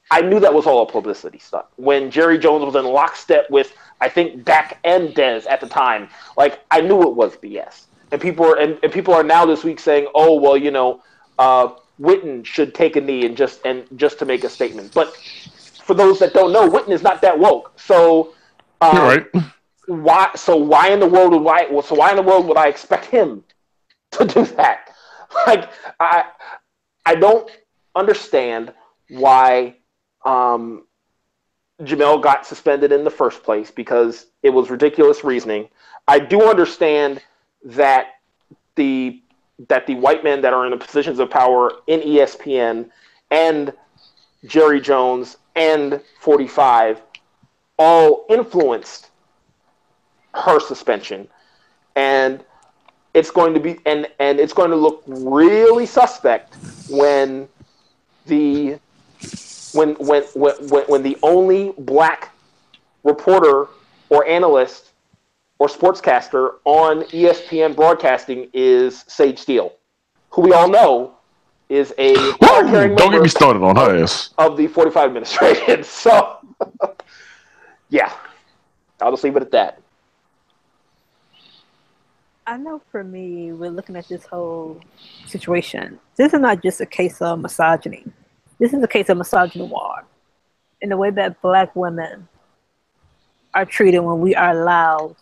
I knew that was all a publicity stunt. When Jerry Jones was in lockstep with, I think, Dak and Dez at the time, like, I knew it was BS. And people are now this week saying, oh, well, Witten should take a knee and just to make a statement. But for those that don't know, Witten is not that woke. So
right.
Why in the world would I expect him to do that? Like, I don't understand why Jamel got suspended in the first place, because it was ridiculous reasoning. I do understand that the white men that are in the positions of power in ESPN and Jerry Jones and 45 all influenced her suspension, and it's going to be and it's going to look really suspect when the only black reporter or analyst or sportscaster on ESPN broadcasting is Sage Steele, who we all know is a card-carrying
don't get
member
me started on her ass
of the 45 administration. So, yeah, I'll just leave it at that.
I know for me, we're looking at this whole situation. This is not just a case of misogyny. This is a case of misogynoir, in the way that black women are treated when we are loud,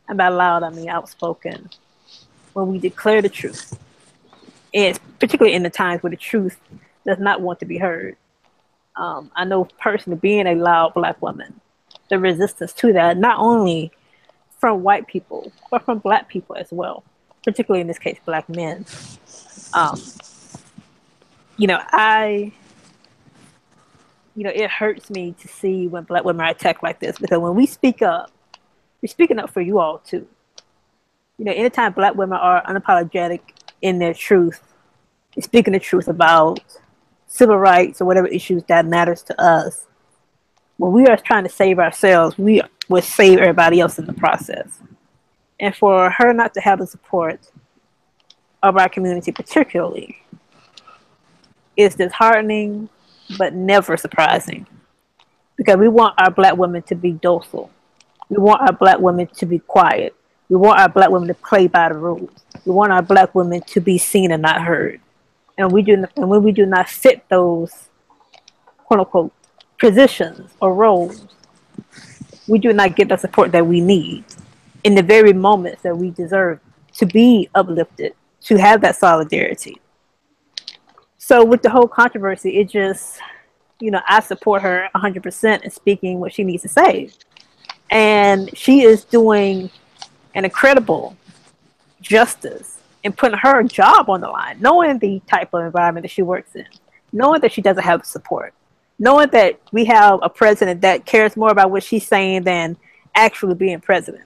and by loud I mean outspoken, when we declare the truth, and particularly in the times where the truth does not want to be heard. I know personally, being a loud black woman, the resistance to that, not only from white people, but from black people as well, particularly in this case, black men. It hurts me to see when black women are attacked like this, because when we speak up, we're speaking up for you all too. Anytime black women are unapologetic in their truth, speaking the truth about civil rights or whatever issues that matters to us, when we are trying to save ourselves, we will save everybody else in the process. And for her not to have the support of our community particularly is disheartening, but never surprising. Because we want our black women to be docile. We want our black women to be quiet. We want our black women to play by the rules. We want our black women to be seen and not heard. And when we do not fit those quote unquote positions or roles, we do not get the support that we need in the very moments that we deserve to be uplifted, to have that solidarity. So with the whole controversy, it just, I support her 100% in speaking what she needs to say. And she is doing an incredible justice in putting her job on the line, knowing the type of environment that she works in, knowing that she doesn't have support, knowing that we have a president that cares more about what she's saying than actually being president.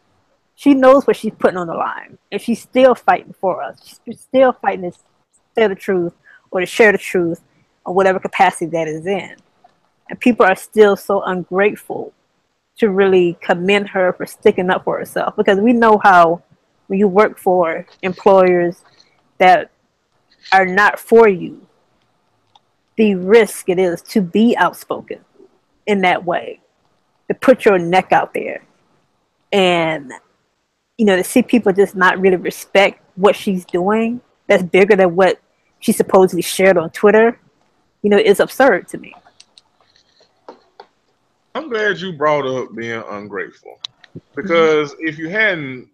She knows what she's putting on the line, and she's still fighting for us. She's still fighting to say the truth or to share the truth on whatever capacity that is in. And people are still so ungrateful to really commend her for sticking up for herself, because we know how when you work for employers that are not for you, the risk it is to be outspoken in that way, to put your neck out there. And, to see people just not really respect what she's doing, that's bigger than what she supposedly shared on Twitter, is absurd to me.
I'm glad you brought up being ungrateful, because if you hadn't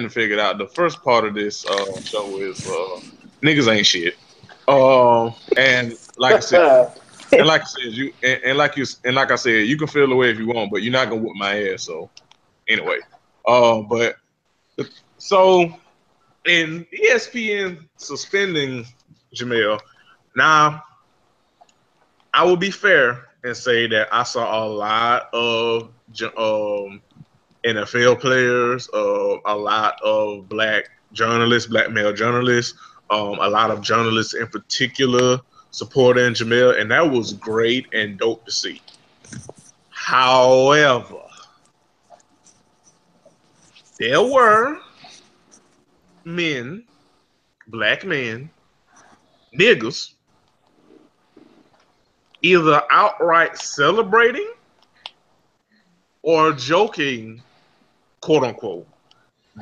figured out, the first part of this show is niggas ain't shit. And like I said, you can feel the way if you want, but you're not gonna whoop my ass. So anyway, so in ESPN suspending Jamel, now I will be fair and say that I saw a lot of NFL players, a lot of black male journalists, a lot of journalists in particular supporting Jamel, and that was great and dope to see. However, there were men, black men, niggas, either outright celebrating or joking, quote unquote,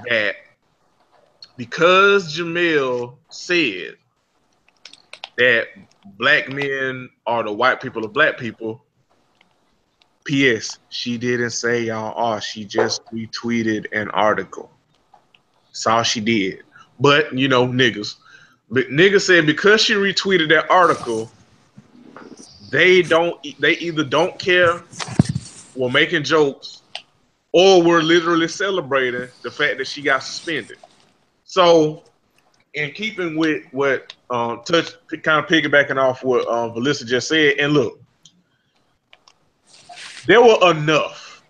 that because Jamel said that black men are the white people of black people, P.S. she didn't say y'all are. She just retweeted an article. That's all she did. But, you know, niggas. But niggas said because she retweeted that article, they either don't care, were making jokes, or were literally celebrating the fact that she got suspended. So, in keeping with what kind of piggybacking off what Valissa just said, and look, there were enough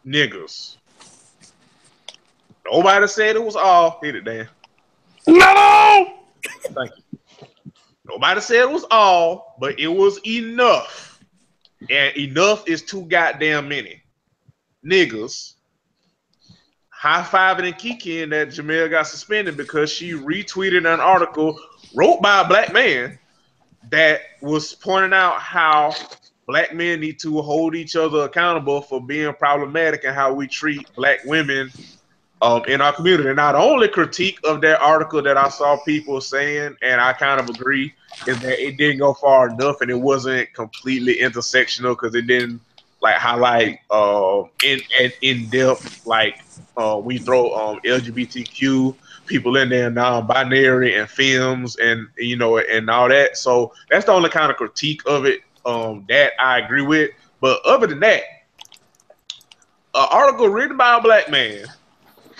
niggas. Nobody said it was all. Hit it, Dan.
No!
Thank you. Nobody said it was all, but it was enough. And enough is too goddamn many niggas high-fiving and kicking that Jamel got suspended because she retweeted an article wrote by a black man that was pointing out how black men need to hold each other accountable for being problematic and how we treat black women in our community. And now the only critique of that article that I saw people saying, and I kind of agree, is that it didn't go far enough and it wasn't completely intersectional because it didn't like highlight in depth like we throw LGBTQ people in there, non-binary and films and you know and all that. So that's the only kind of critique of it that I agree with. But other than that, an article written by a black man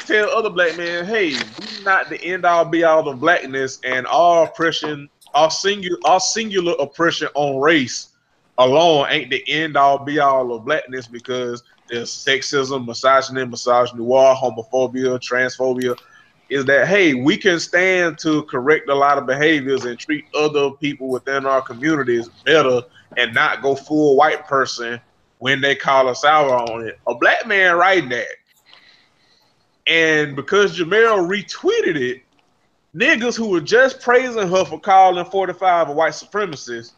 tell other black men, hey, we not the end all be all of blackness, and our oppression, our singular oppression on race alone ain't the end all be all of blackness because there's sexism, misogyny, homophobia, transphobia. Is that hey, we can stand to correct a lot of behaviors and treat other people within our communities better and not go full white person when they call us out on it. A black man writing that. And because Jamel retweeted it, niggas who were just praising her for calling 45 a white supremacist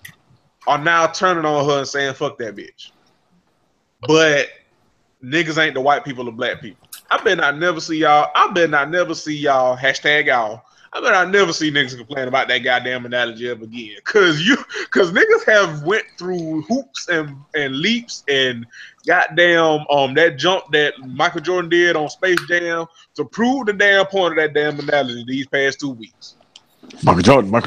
are now turning on her and saying, fuck that bitch. But niggas ain't the white people of black people. I bet I never see y'all. Hashtag y'all. I bet I never see niggas complain about that goddamn analogy ever again. Cause niggas have went through hoops and leaps and goddamn that jump that Michael Jordan did on Space Jam to prove the damn point of that damn analogy these past 2 weeks.
Michael Jordan. All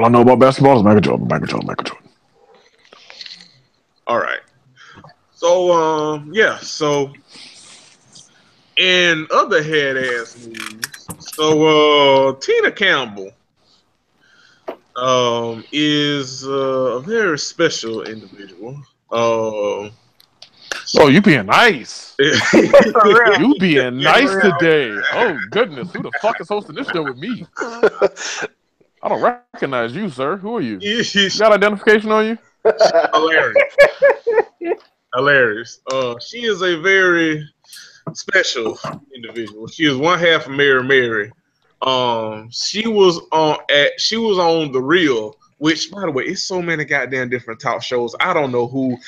I know about basketball is Michael Jordan.
All right. So so in other head ass news, so Tina Campbell is a very special individual.
You being nice. You being nice today. Oh goodness, who the fuck is hosting this show with me? I don't recognize you, sir. Who are you? You got identification on you?
Hilarious. She is a very special individual. She is one half of Mary. She was on The Real, which, by the way, it's so many goddamn different talk shows. I don't know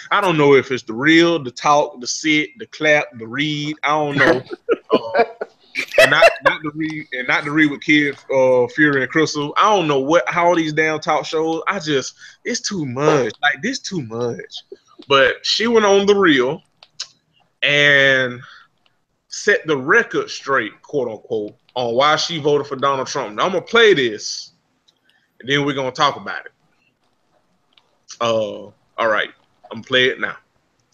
if it's The Real, The Talk, The Sit, The Clap, The Read. I don't know. And not the read with Kid Fury and Crystal. I don't know how all these damn talk shows. It's too much. Like this too much. But she went on The Real and set the record straight, quote unquote, on why she voted for Donald Trump. Now I'm gonna play this, and then we're gonna talk about it. All right, I'm gonna play it now.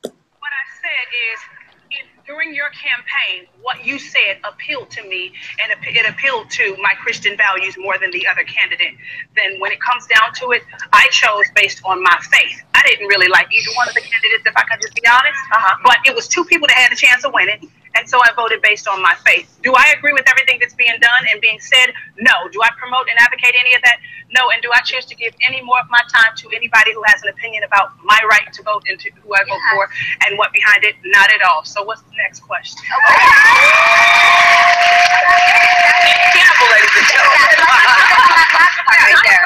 What I said is, during your campaign, what you said appealed to me, and it appealed to my Christian values more than the other candidate. Then when it comes down to it, I chose based on my faith. I didn't really like either one of the candidates, if I could just be honest. But it was two people that had a chance of winning, And so I voted based on my faith. Do I agree with everything that's being done and being said? No. Do I promote and advocate any of that? No. And do I choose to give any more of my time to anybody who has an opinion about my right to vote and to who I vote for and what behind it? Not at all. So what's the next question?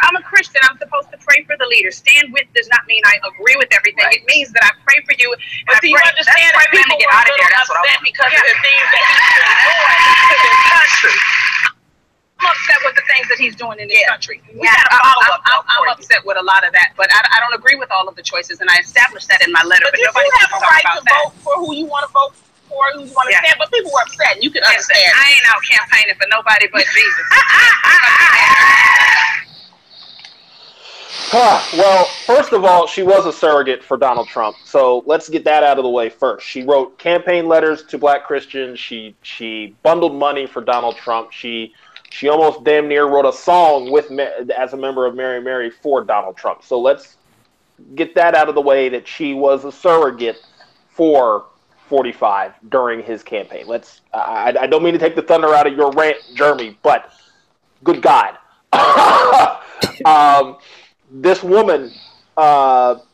I'm a Christian. I'm supposed to pray for the leaders. Stand with does not mean I agree with everything. It means that I pray for you.
But do you understand that people get out of there? That's upset because of the things that he's doing to this country.
I'm upset with the things that he's doing in this country.
I'm
upset with a lot of that, but I don't agree with all of the choices, and I established that in my letter.
But you have a right to vote for who you want to vote for, who you want to stand. But people were upset. You can understand.
I ain't out campaigning for nobody but Jesus.
Well, first of all, she was a surrogate for Donald Trump, so let's get that out of the way first. She wrote campaign letters to Black Christians. She bundled money for Donald Trump. She almost damn near wrote a song as a member of Mary Mary for Donald Trump. So let's get that out of the way, that she was a surrogate for 45 during his campaign. I don't mean to take the thunder out of your rant, Jeremy, but good God. This woman, first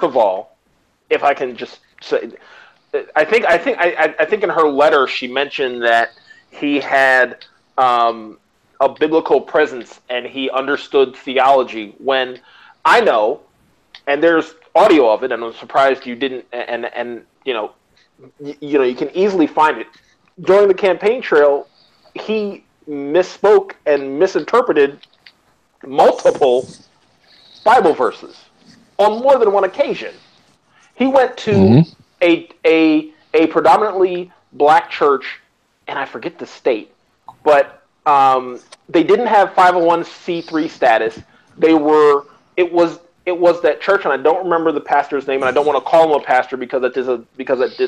of all, if I can just say, I think in her letter she mentioned that he had a biblical presence and he understood theology. When I know, and there's audio of it, and I'm surprised you didn't, and you can easily find it during the campaign trail. He misspoke and misinterpreted multiple Bible verses on more than one occasion. He went to a predominantly black church, and I forget the state, but they didn't have 501c3 status. It was that church, and I don't remember the pastor's name, and I don't want to call him a pastor because it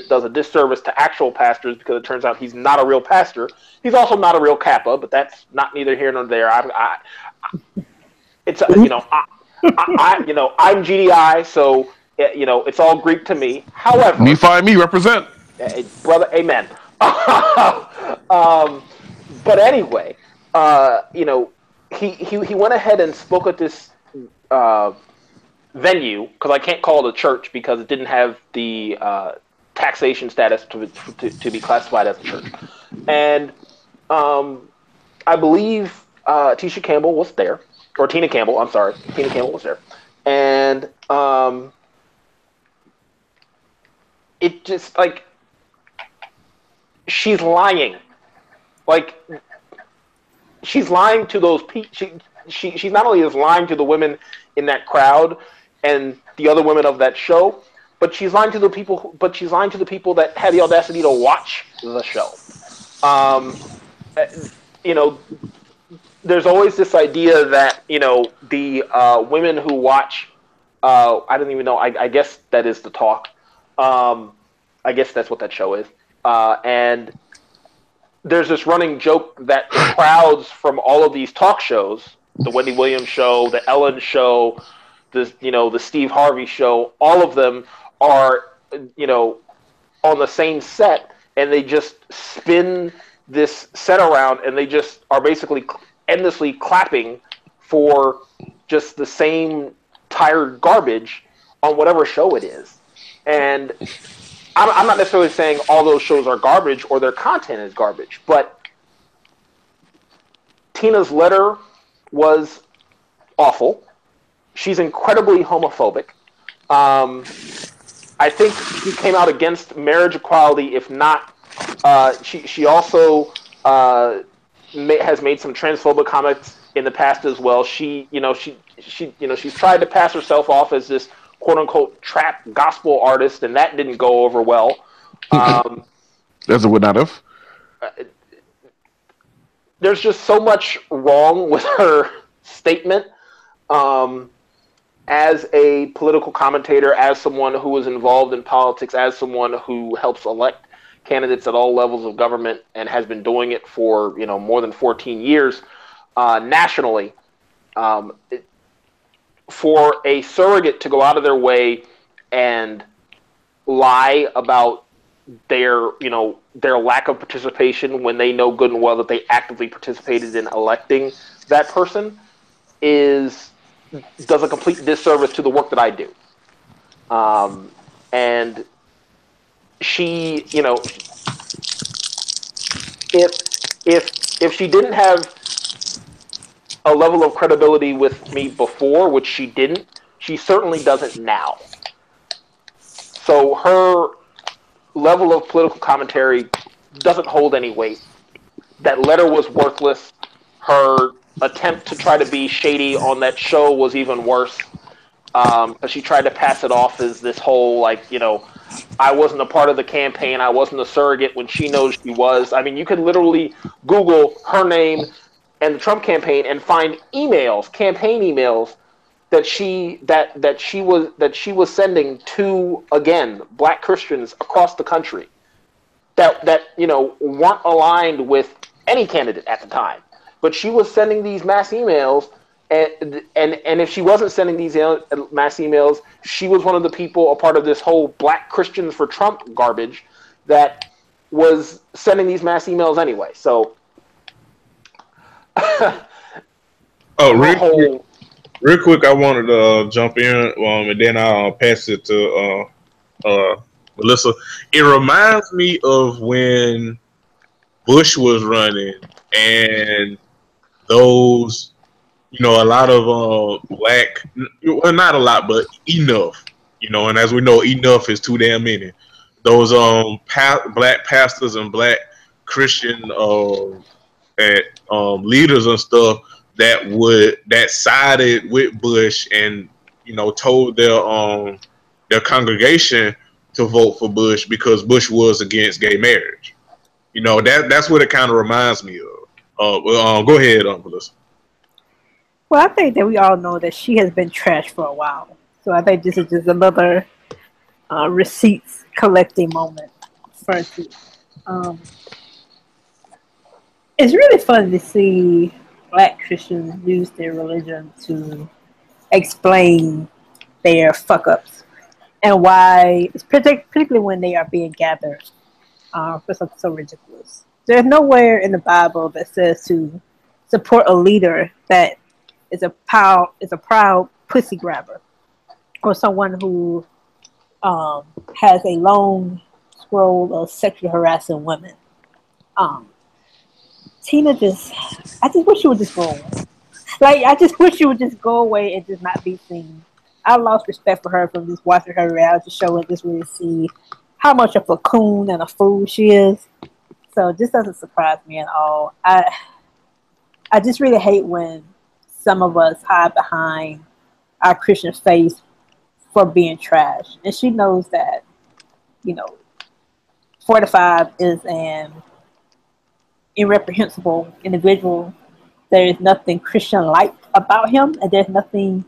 does a disservice to actual pastors, because it turns out he's not a real pastor. He's also not a real Kappa, but that's not neither here nor there. I'm GDI, so it's all Greek to me. However,
me represent,
brother. Amen. But anyway, he went ahead and spoke at this venue, because I can't call it a church because it didn't have the taxation status to be classified as a church. And I believe Tisha Campbell was there, or Tina Campbell. I'm sorry, Tina Campbell was there, and it just she's lying, she's lying to those people. She's not only is lying to the women in that crowd and the other women of that show, but she's lying to the people. But she's lying to the people that had the audacity to watch the show. There's always this idea that the women who watch. I don't even know. I guess that is the talk. I guess that's what that show is. And there's this running joke that the crowds from all of these talk shows, the Wendy Williams show, the Ellen show, the Steve Harvey show, all of them are, on the same set, and they just spin this set around, and they just are basically endlessly clapping for just the same tired garbage on whatever show it is. And I'm not necessarily saying all those shows are garbage or their content is garbage, but Tina's letter was awful. She's incredibly homophobic. I think she came out against marriage equality. If not, she also has made some transphobic comments in the past as well. She's tried to pass herself off as this quote unquote trap gospel artist, and that didn't go over well.
As it would not have.
There's just so much wrong with her statement. As a political commentator, as someone who is involved in politics, as someone who helps elect candidates at all levels of government and has been doing it for more than 14 years nationally, for a surrogate to go out of their way and lie about their lack of participation when they know good and well that they actively participated in electing that person does a complete disservice to the work that I do. And she, if she didn't have a level of credibility with me before, which she didn't, she certainly doesn't now. So her level of political commentary doesn't hold any weight. That letter was worthless. Her attempt to try to be shady on that show was even worse. Because she tried to pass it off as this whole, I wasn't a part of the campaign, I wasn't a surrogate, when she knows she was. I mean, you could literally Google her name and the Trump campaign and find campaign emails that she was sending to, again, Black Christians across the country that weren't aligned with any candidate at the time. But she was sending these mass emails. And if she wasn't sending these mass emails, she was one of the people a part of this whole Black Christians for Trump garbage that was sending these mass emails anyway. So,
real quick, I wanted to jump in, and then I'll pass it to Melissa. It reminds me of when Bush was running, and those. A lot of Black, well, not a lot, but enough, and as we know, enough is too damn many. Those Black pastors and Black Christian leaders and stuff that sided with Bush and told their congregation to vote for Bush because Bush was against gay marriage. That's what it kind of reminds me of. Go ahead, Melissa.
Well, I think that we all know that she has been trashed for a while. So I think this is just another receipts collecting moment for her. It's really fun to see Black Christians use their religion to explain their fuck-ups and why, particularly when they are being gathered for something so ridiculous. There's nowhere in the Bible that says to support a leader that is a proud pussy grabber, or someone who has a long scroll of sexually harassing women. Tina I just wish she would just go away. I just wish she would just go away and just not be seen. I lost respect for her from just watching her reality show and just really see how much of a coon and a fool she is. So this doesn't surprise me at all. I just really hate when some of us hide behind our Christian faith for being trash. And she knows that, 45 is an irreprehensible individual. There is nothing Christian-like about him, and there's nothing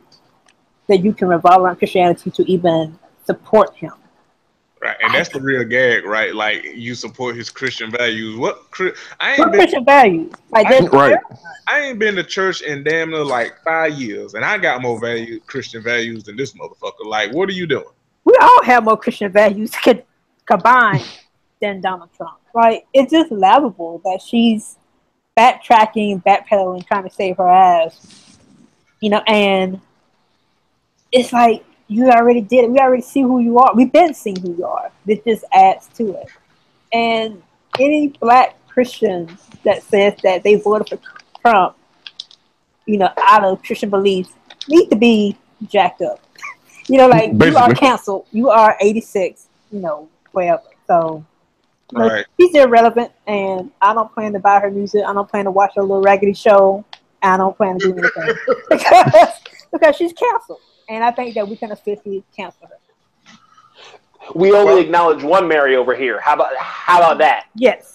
that you can revolve around Christianity to even support him.
Right, and that's the real gag, right? Like, you support his Christian values. What
Christian values?
Right.
I ain't been to church in damn near 5 years, and I got more Christian values than this motherfucker. Like, what are you doing?
We all have more Christian values combined than Donald Trump, right? It's just laughable that she's backtracking, backpedaling, trying to save her ass, and it's like, you already did it. We already see who you are. We've been seeing who you are. This just adds to it. And any Black Christians that says that they voted for Trump, out of Christian beliefs, need to be jacked up. Basically. You are canceled. You are 86, whatever. So,
right.
She's irrelevant, and I don't plan to buy her music. I don't plan to watch her little raggedy show. I don't plan to do anything because she's canceled. And I think that we can officially cancel her.
We only acknowledge one Mary over here. How about that?
Yes.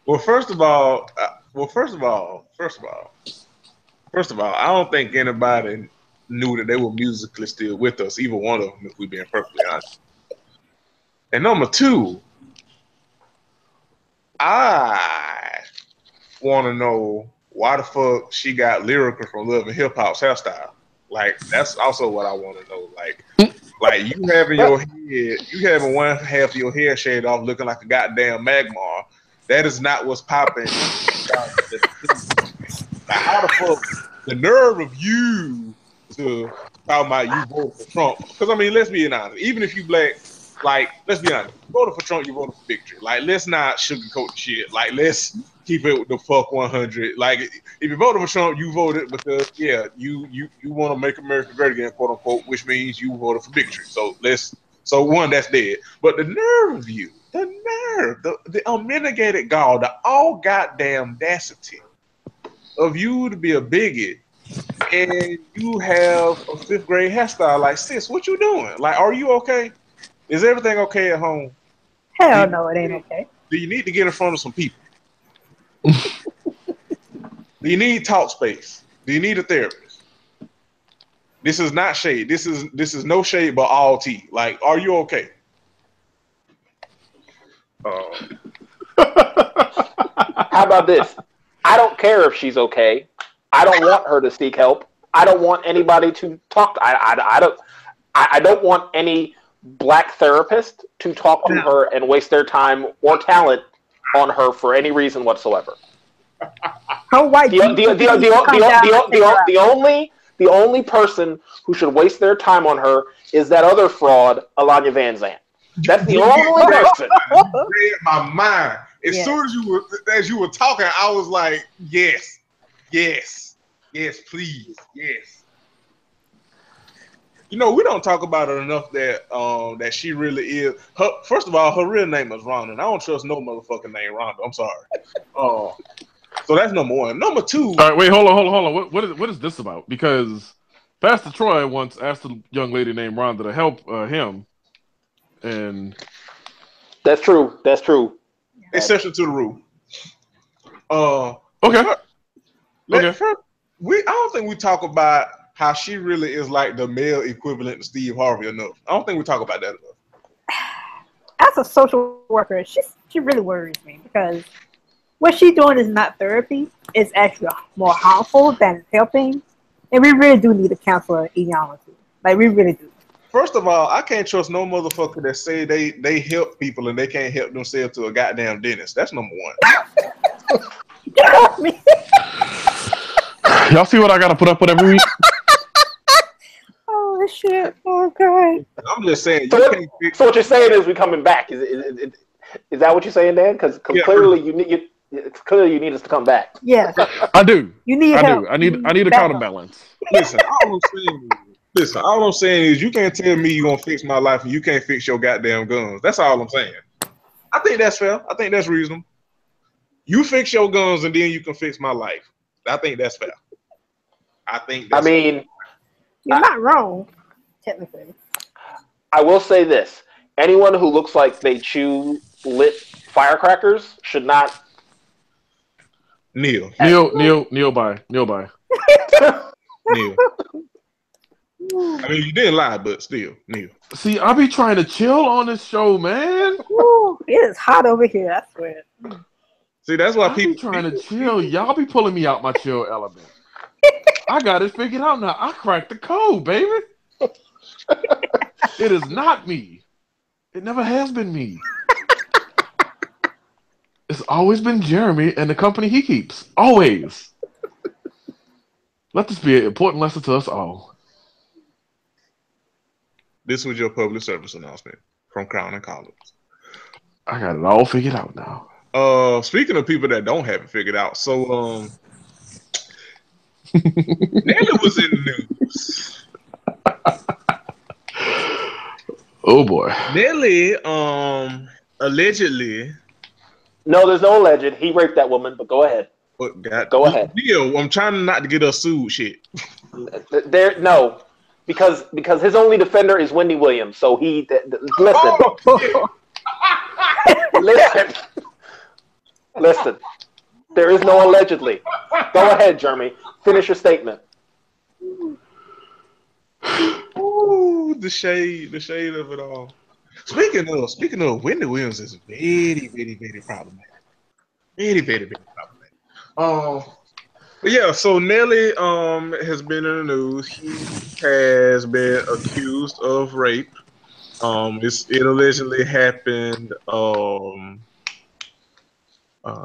Well, first of all, I don't think anybody knew that they were musically still with us, either one of them, if we're being perfectly honest. And number two, I want to know why the fuck she got Lyrica from Love and Hip Hop's hairstyle. That's also what I want to know. Like you having your head, you having one half of your hair shaved off, looking like a goddamn Magmar. That is not what's popping. Like, how the fuck the nerve of you to talk about you voted for Trump? Because I mean, let's be honest. Even if you black, like, let's be honest. You voted for Trump, you voted for victory. Like, let's not sugarcoat the shit. Like, let's keep it with the fuck 100. Like, if you voted for Trump, you voted because you want to make America great again, quote unquote, which means you voted for victory. So one, that's dead. But the nerve of you, the unmitigated gall, the all goddamn audacity of you to be a bigot and you have a 5th grade hairstyle. Like, sis, what you doing? Like, are you okay? Is everything okay at home?
Hell no, it ain't okay.
Do you need to get in front of some people? Do you need talk space? Do you need a therapist? This is not shade. This is no shade, but all tea. Like, are you okay?
How about this? I don't care if she's okay. I don't want her to seek help. I don't want anybody to talk. I don't want any black therapist to talk to her and waste their time or talent on her for any reason whatsoever.
Her white
the only person who should waste their time on her is that other fraud, Alanya Van Zandt. That's the only person.
Read my mind. As soon as you were talking, I was like, yes, please, yes. You know, we don't talk about it enough that she really is. First of all, her real name is Rhonda. And I don't trust no motherfucking name Rhonda. I'm sorry. So that's number one. Number two.
All right, wait, hold on. What is this about? Because Pastor Troy once asked a young lady named Rhonda to help him, and
that's true.
Exception to the rule.
Okay.
I don't think we talk about how she really is like the male equivalent to Steve Harvey enough. I don't think we talk about that enough.
As a social worker, she really worries me because what she's doing is not therapy. It's actually more harmful than helping. And we really do need a counselor in honesty. Like, we really do.
First of all, I can't trust no motherfucker that say they help people and they can't help themselves to a goddamn dentist. That's number one.
Y'all see what I gotta put up with every week?
Oh shit! Oh god!
I'm just saying.
So what you're saying is we coming back? Is that what you're saying, Dan? Because clearly you need us to come back.
Yeah,
I do.
You need help.
I need a counterbalance.
Listen, all I'm saying is you can't tell me you're gonna fix my life and you can't fix your goddamn guns. That's all I'm saying. I think that's fair. I think that's reasonable. You fix your guns and then you can fix my life. I think that's fair.
You're not wrong, technically.
I will say this. Anyone who looks like they chew lit firecrackers should not...
Kneel by.
Kneel. I mean, you didn't lie, but still, kneel.
See, I be trying to chill on this show, man.
Ooh, it is hot over here, I swear.
See, that's why
I be trying to chill. Y'all be pulling me out my chill element. I got it figured out now. I cracked the code, baby. It is not me. It never has been me. It's always been Jeremy and the company he keeps. Always. Let this be an important lesson to us all.
This was your public service announcement from Crown and Collins.
I got it all figured out now.
Speaking of people that don't have it figured out, so Nelly was in the news.
Oh boy.
Nelly allegedly.
No, there's no alleged. He raped that woman, but go ahead. Go ahead.
Neil, I'm trying not to get us sued. Shit.
No, because his only defender is Wendy Williams. So he listen. Listen. There is no allegedly. Go ahead, Jeremy. Finish your statement.
Ooh, the shade of it all. Speaking of, Wendy Williams is very, very, very problematic. Very, very, very problematic. Yeah, so Nelly has been in the news. He has been accused of rape. It allegedly happened.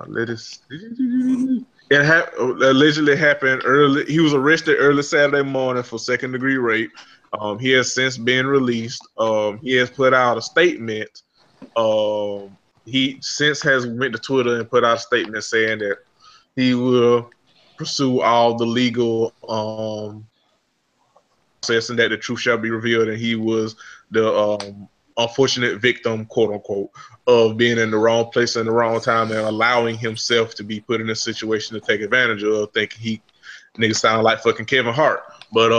Let us. Allegedly happened early. He was arrested early Saturday morning for second-degree rape. He has since been released. He has put out a statement. He since has went to Twitter and put out a statement saying that he will pursue all the legal process and that the truth shall be revealed, and he was the unfortunate victim, quote unquote, of being in the wrong place in the wrong time and allowing himself to be put in a situation to take advantage of, thinking he nigga sound like fucking Kevin Hart. But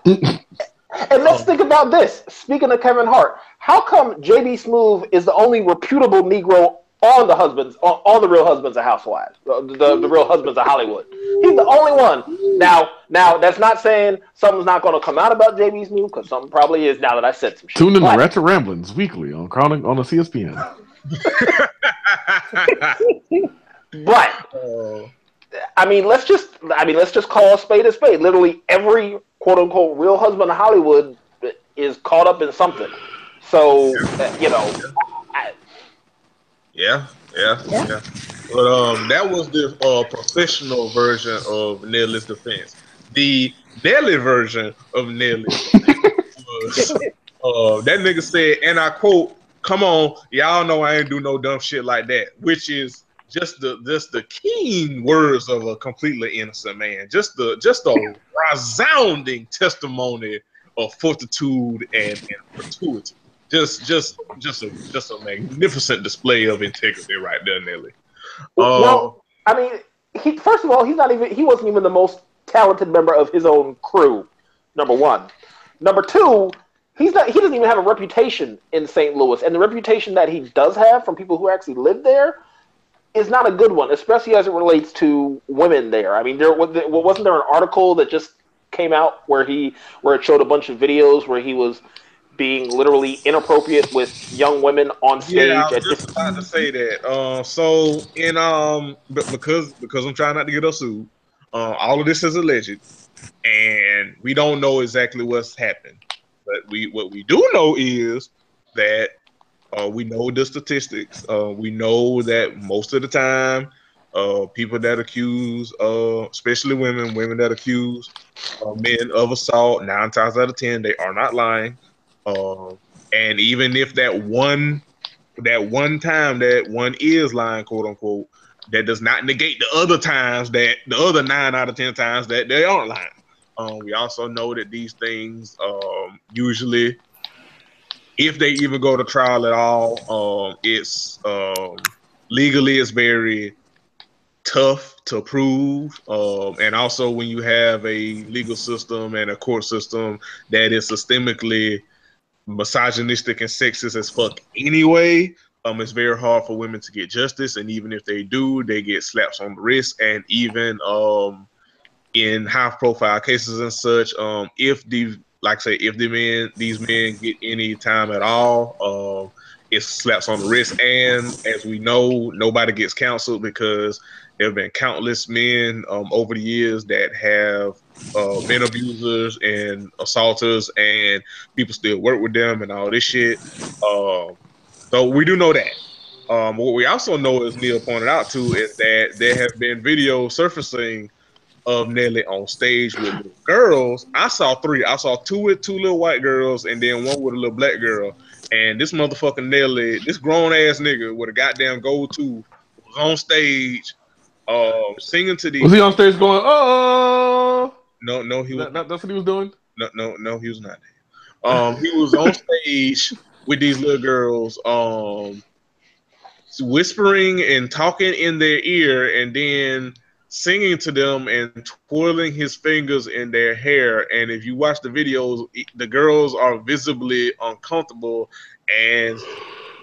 and let's think about this. Speaking of Kevin Hart, how come JB Smoove is the only reputable Negro on the Real Husbands of Housewives, the Real Husbands of Hollywood? He's the only one. Now that's not saying something's not going to come out about JB Smoove, because something probably is. Now that I said some shit.
Tune in to Ratchet Ramblings weekly on the CSPN.
But I mean, let's just call a spade a spade. Literally every quote unquote Real Husband of Hollywood is caught up in something. So
Yeah. But that was the professional version of Nelly's defense. The Nelly version of Nelly was that nigga said, and I quote, "Come on, y'all know I ain't do no dumb shit like that," which is just the keen words of a completely innocent man. Just a resounding testimony of fortitude and fortuity. Just a magnificent display of integrity right there, Nelly.
Well, I mean, first of all, he wasn't even the most talented member of his own crew. Number one. Number two, he doesn't even have a reputation in St. Louis, and the reputation that he does have from people who actually live there is not a good one, especially as it relates to women there. I mean, wasn't there an article that just came out where it showed a bunch of videos where he was being literally inappropriate with young women on stage?
Yeah, I was just about to say that. So because I'm trying not to get us sued, all of this is alleged, and we don't know exactly what's happened. But what we do know is that we know the statistics. We know that most of the time, people that accuse, especially women that accuse men of assault, 9 times out of 10, they are not lying. And even if that one time that one is lying, quote unquote, that does not negate the other times, that the other 9 out of 10 times that they aren't lying. We also know that these things usually, if they even go to trial at all, it's legally it's very tough to prove. And also when you have a legal system and a court system that is systemically misogynistic and sexist as fuck anyway, it's very hard for women to get justice, and even if they do, they get slaps on the wrist. And even in high profile cases and such, if these men get any time at all, it's slaps on the wrist. And as we know, nobody gets counseled, because there have been countless men over the years that have been abusers and assaulters, and people still work with them and all this shit. So we do know that. What we also know, as Neil pointed out too, is that there have been videos surfacing of Nelly on stage with little girls. I saw 3. I saw 2 with 2 little white girls, and then 1 with a little black girl. And this motherfucking Nelly, this grown ass nigga with a goddamn gold tooth, was on stage singing to these.
Was he on stage going, "Oh"?
No, he was.
That's what he was doing.
No, he was not. He was on stage with these little girls, whispering and talking in their ear, and then singing to them and twirling his fingers in their hair. And if you watch the videos, the girls are visibly uncomfortable, and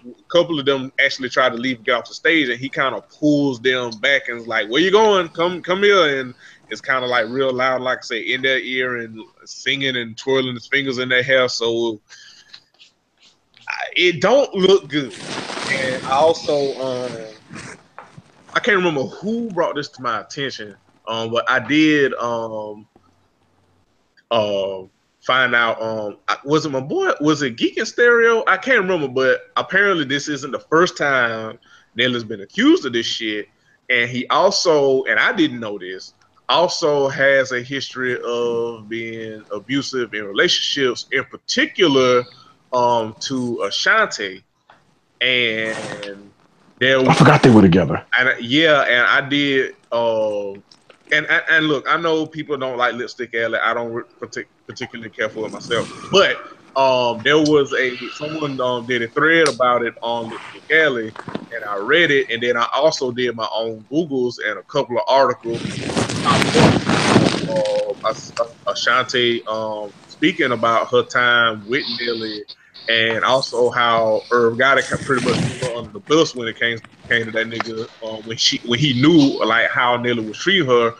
a couple of them actually try to leave, get off the stage, and he kind of pulls them back and is like, "Where you going? Come here." And it's kind of like real loud, like I say, in their ear, and singing and twirling his fingers in their hair. So it don't look good. And I also I can't remember who brought this to my attention. But I did find out was it my boy? Was it Geek and Stereo? I can't remember, but apparently this isn't the first time Nelly's been accused of this shit. And he also, and I didn't know this, also has a history of being abusive in relationships, in particular to Ashanti. And
I forgot they were together.
And I did. And look, I know people don't like Lipstick Alley. I don't particularly care for it myself, but there was someone did a thread about it on Lipstick Alley, and I read it, and then I also did my own Googles and a couple of articles. Ashanti speaking about her time with Nelly, and also how Irv Gotti pretty much threw her under the bus when it came to that nigga when he knew like how Nelly was treating her,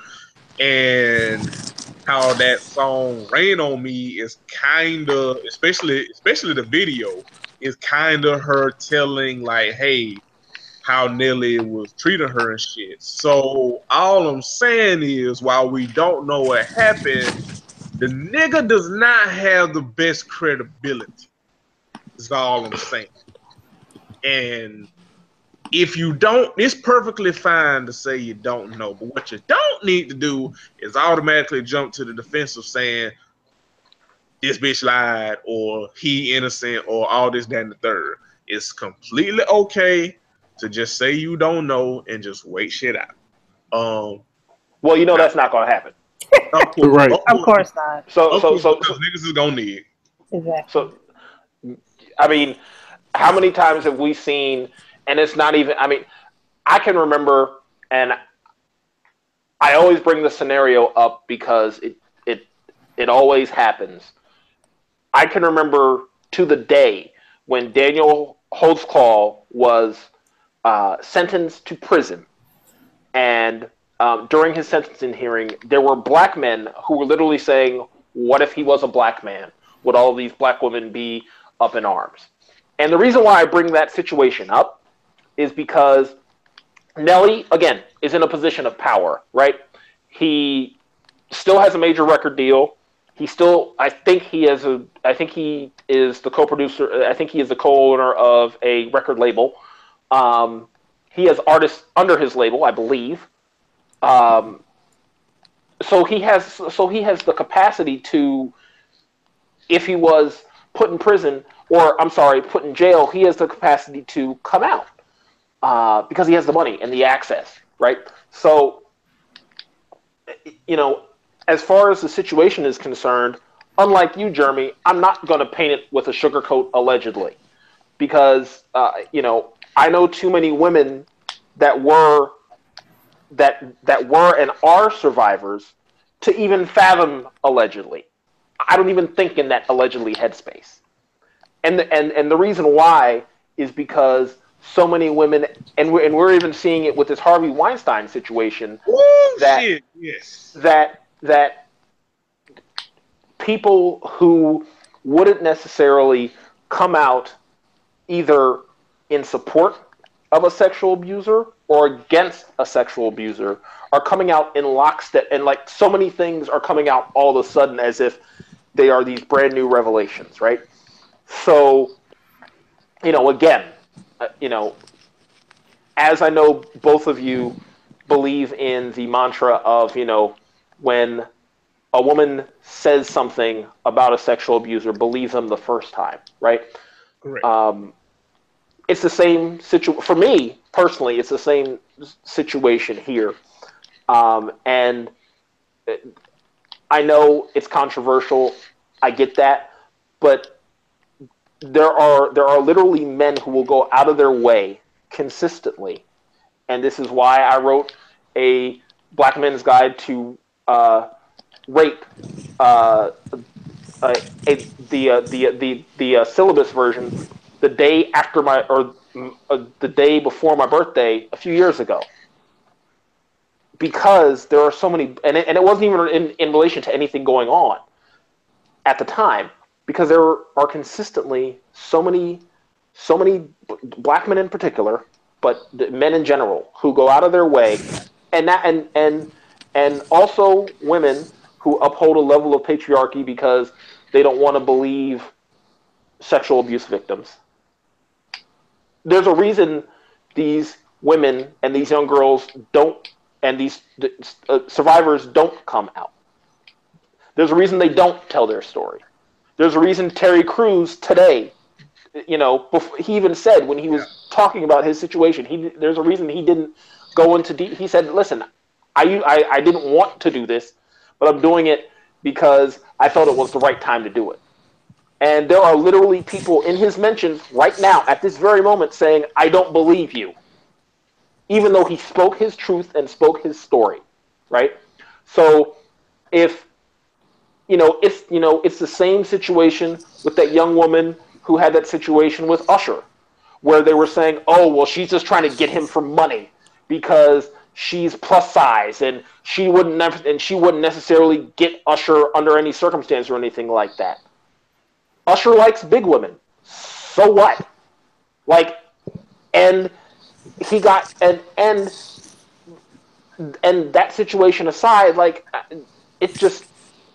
and how that song "Rain on Me" is kind of, especially the video, is kind of her telling like, hey, how Nelly was treating her and shit. So all I'm saying is, while we don't know what happened, the nigga does not have the best credibility. That's all I'm saying. And if you don't, it's perfectly fine to say you don't know. But what you don't need to do is automatically jump to the defense of saying this bitch lied or he innocent or all this, that, and the third. It's completely okay to just say you don't know and just wait shit out.
Well, you know that's not going to happen.
Right.
Of course not.
So
niggas is gonna need.
Exactly.
So, I mean, how many times have we seen? And it's not even. I mean, I can remember, and I always bring the scenario up because it always happens. I can remember to the day when Daniel Holtzclaw was sentenced to prison, and during his sentencing hearing, there were black men who were literally saying, "What if he was a black man? Would all these black women be up in arms?" And the reason why I bring that situation up is because Nelly, again, is in a position of power, right? He still has a major record deal. He still, I think he is the co-producer. I think he is the co-owner of a record label. He has artists under his label, I believe. So he has the capacity to, if he was put in prison, or I'm sorry, put in jail, he has the capacity to come out because he has the money and the access, right? So, you know, as far as the situation is concerned, unlike you, Jeremy, I'm not going to paint it with a sugarcoat allegedly, because you know, I know too many women that were and are survivors to even fathom allegedly. I don't even think in that allegedly headspace. And the reason why is because so many women, and we're even seeing it with this Harvey Weinstein situation. That people who wouldn't necessarily come out either in support of a sexual abuser or against a sexual abuser are coming out in lockstep, and like so many things are coming out all of a sudden as if they are these brand new revelations, right? So, you know, again, you know, as I know both of you believe in the mantra of, you know, when a woman says something about a sexual abuser, believe them the first time, right?
Correct.
It's the same situation for me personally. It's the same situation here, and I know it's controversial. I get that, but there are literally men who will go out of their way consistently, and this is why I wrote a Black Men's Guide to Rape, the syllabus version, the day after the day before my birthday a few years ago, because there are so many, and it wasn't even in relation to anything going on at the time, because there are consistently so many black men in particular, but men in general, who go out of their way, and and also women who uphold a level of patriarchy because they don't want to believe sexual abuse victims. There's a reason these women and these young girls don't, and these survivors don't come out. There's a reason they don't tell their story. There's a reason Terry Crews today, before, he even said when he was talking about his situation, there's a reason he didn't go into deep. He said, listen, I didn't want to do this, but I'm doing it because I felt it was the right time to do it. And there are literally people in his mentions right now at this very moment saying, I don't believe you. Even though he spoke his truth and spoke his story, right? So if, it's the same situation with that young woman who had that situation with Usher, where they were saying, oh, well, she's just trying to get him for money because she's plus size and she wouldn't necessarily get Usher under any circumstance or anything like that. Usher likes big women. So what? And he got and that situation aside, it just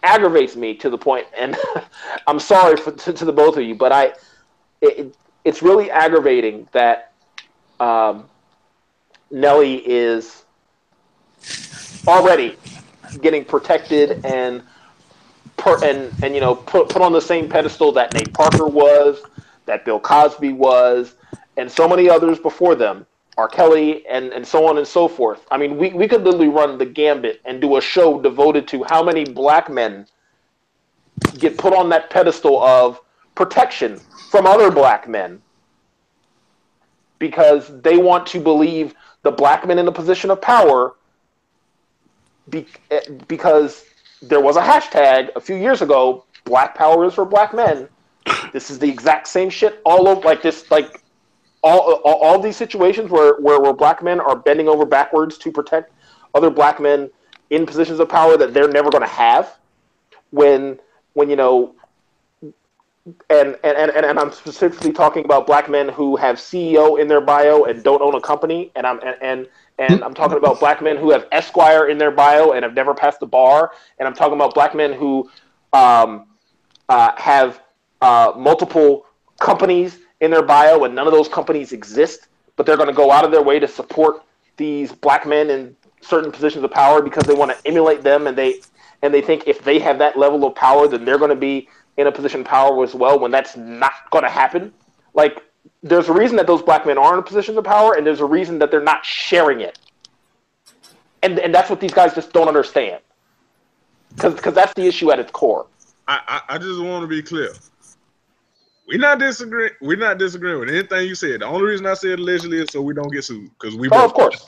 aggravates me to the point, and I'm sorry to the both of you, but it's really aggravating that Nelly is already getting protected and put on the same pedestal that Nate Parker was, that Bill Cosby was, and so many others before them, R. Kelly, and so on and so forth. I mean, we could literally run the gambit and do a show devoted to how many black men get put on that pedestal of protection from other black men because they want to believe the black men in a position of power because there was a hashtag a few years ago, Black Power is for black men. This is the exact same shit all over, all these situations where black men are bending over backwards to protect other black men in positions of power that they're never going to have. And I'm specifically talking about black men who have CEO in their bio and don't own a company, and I'm talking about black men who have Esquire in their bio and have never passed the bar, and I'm talking about black men who have multiple companies in their bio, and none of those companies exist, but they're going to go out of their way to support these black men in certain positions of power because they want to emulate them, and they think if they have that level of power, then they're going to be in a position of power as well, when that's not going to happen. There's a reason that those black men are in a position of power, and there's a reason that they're not sharing it. And that's what these guys just don't understand. Because that's the issue at its core.
I just want to be clear. We're not disagreeing with anything you said. The only reason I said allegedly is so we don't get sued. Because we
of course.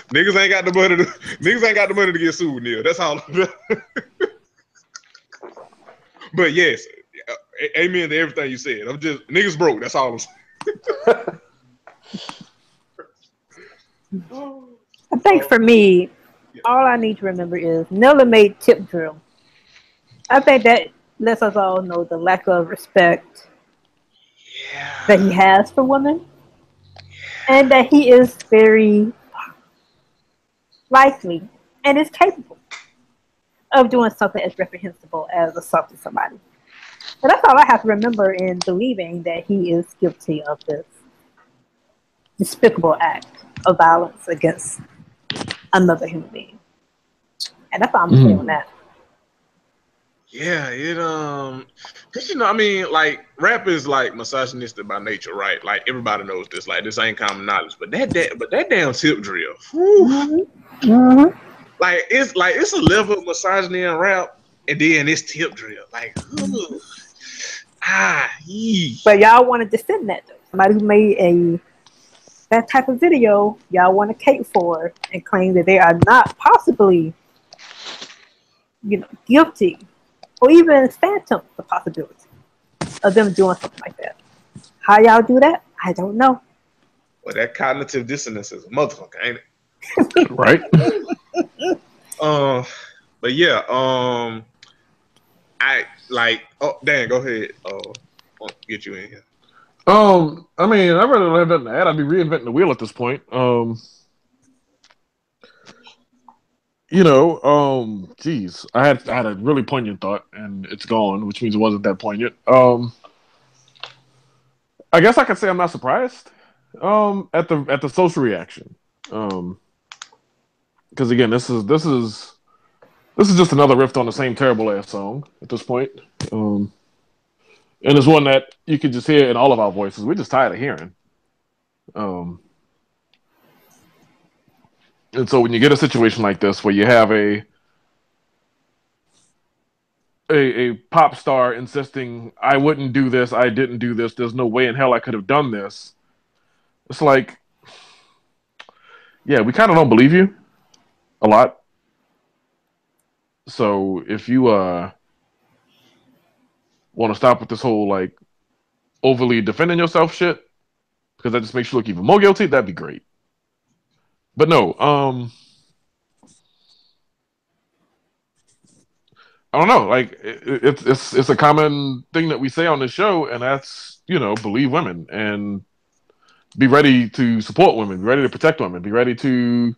Niggas ain't got the money to get sued, Neil. That's all. But yes, amen to everything you said. I'm just niggas broke. That's all I'm saying.
I think for me, all I need to remember is Nelly made Tip Drill. I think that lets us all know the lack of respect that he has for women, and that he is very likely and is capable of doing something as reprehensible as assaulting somebody. And that's all I have to remember in believing that he is guilty of this despicable act of violence against another human being. And that's all I'm saying on that.
Yeah, rap is misogynistic by nature, right? Everybody knows this. This ain't common knowledge. But that damn Tip Drill, it's a level of misogyny in rap, and then it's Tip Drill, But
y'all want to defend that though? Somebody who made that type of video, y'all want to cape for and claim that they are not possibly, guilty. Or even phantom the possibility of them doing something like that. How y'all do that? I don't know.
Well, that cognitive dissonance is a motherfucker, ain't
it? Right.
But yeah, I oh Dan, go ahead. I'll get you in here.
I mean, I'd rather have nothing to add. I'd be reinventing the wheel at this point. Geez, I had a really poignant thought, and it's gone, which means it wasn't that poignant. I guess I could say I'm not surprised. At the social reaction. Because again, this is just another riff on the same terrible ass song at this point. And it's one that you can just hear in all of our voices. We're just tired of hearing. And so when you get a situation like this where you have a pop star insisting, I wouldn't do this, I didn't do this, there's no way in hell I could have done this. It's like, yeah, we kind of don't believe you a lot. So if you want to stop with this whole like overly defending yourself shit, because that just makes you look even more guilty, that'd be great. But no, I don't know. Like it's a common thing that we say on this show, and that's believe women and be ready to support women, be ready to protect women, be ready to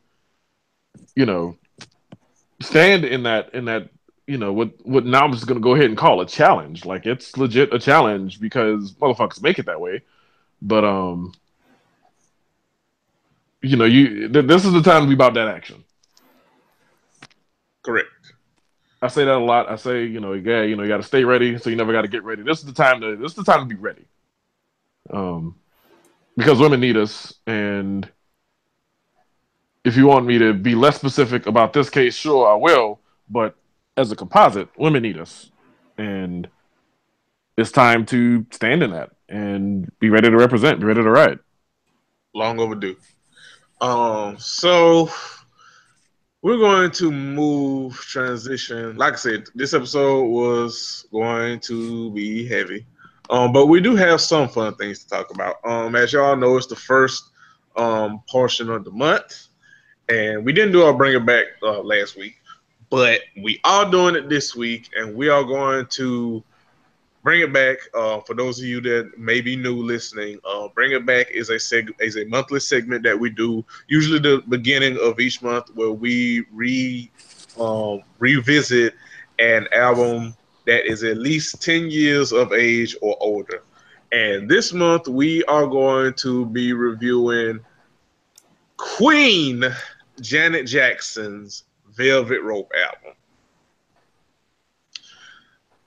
stand in that what now I'm just gonna go ahead and call a challenge. Like it's legit a challenge because motherfuckers make it that way. But this is the time to be about that action.
Correct.
I say that a lot. I say, you got to stay ready, so you never got to get ready. This is the time to be ready. Because women need us, and if you want me to be less specific about this case, sure, I will. But as a composite, women need us, and it's time to stand in that and be ready to represent, be ready to ride.
Long overdue. So we're going to transition. Like I said, this episode was going to be heavy. But we do have some fun things to talk about. As y'all know, it's the first portion of the month. And we didn't do our Bring It Back last week. But we are doing it this week. And we are going to Bring It Back. For those of you that may be new listening, Bring It Back is a monthly segment that we do, usually the beginning of each month, where we revisit an album that is at least 10 years of age or older. And this month we are going to be reviewing Queen Janet Jackson's Velvet Rope album.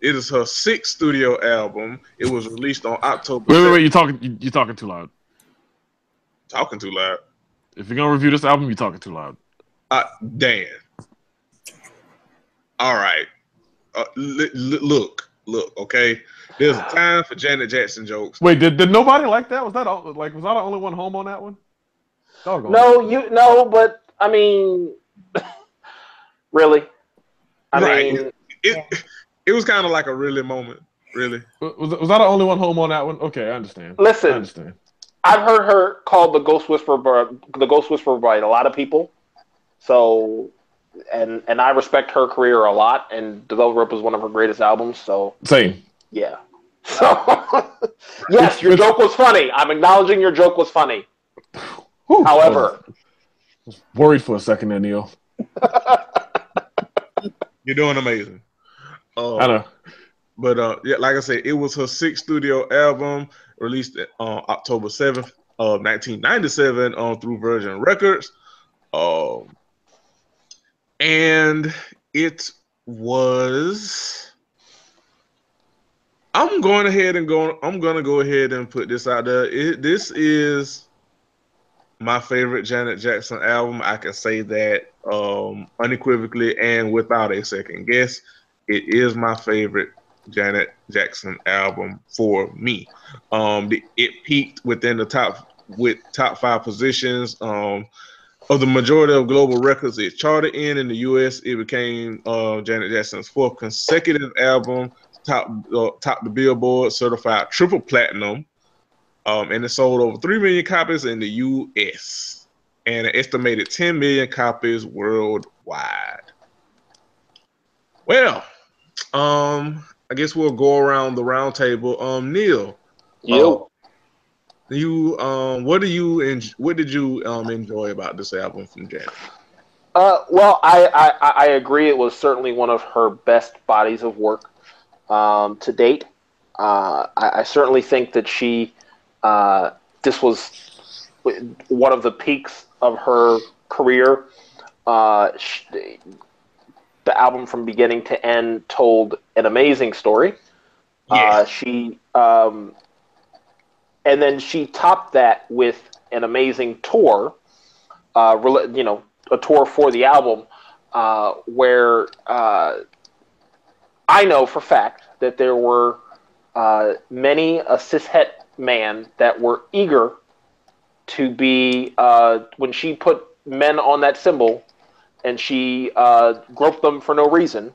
It is her 6th studio album. It was released on October.
Wait! You're talking too loud.
Talking too loud.
If you're gonna review this album, you're talking too loud.
Dan. All right. Look. Okay. There's a time for Janet Jackson jokes.
Wait, did nobody like that? Was I the only one home on that one?
No, but I mean, really. I mean,
it was kind of like a really moment. Really.
Was I the only one home on that one? Okay, I understand.
Listen,
I understand.
I've heard her called the Ghost Whisperer by a lot of people. So, and I respect her career a lot. And The Velvet Rope is one of her greatest albums. So
same.
Yeah. So yes, your joke was funny. I'm acknowledging your joke was funny.
Whew,
however,
I was worried for a second there, Neil.
You're doing amazing.
I know.
But yeah, like I said, it was her 6th studio album, released on October 7th of 1997 through Virgin Records. And it was... I'm gonna go ahead and put this out there. This is my favorite Janet Jackson album. I can say that unequivocally and without a second guess. It is my favorite Janet Jackson album for me. It peaked within the top 5 positions of the majority of global records it charted in the U.S. It became Janet Jackson's 4th consecutive album, top the Billboard certified triple platinum, and it sold over 3 million copies in the U.S. and an estimated 10 million copies worldwide. Well, I guess we'll go around the round table. Neil, what did you enjoy about this album from Janet?
Well, I agree. It was certainly one of her best bodies of work to date. I certainly think that this was one of the peaks of her career. The album from beginning to end told an amazing story.
Yes.
And then she topped that with an amazing tour, a tour for the album, where I know for fact that there were many a cishet man that were eager to be, when she put men on that symbol and she groped them for no reason,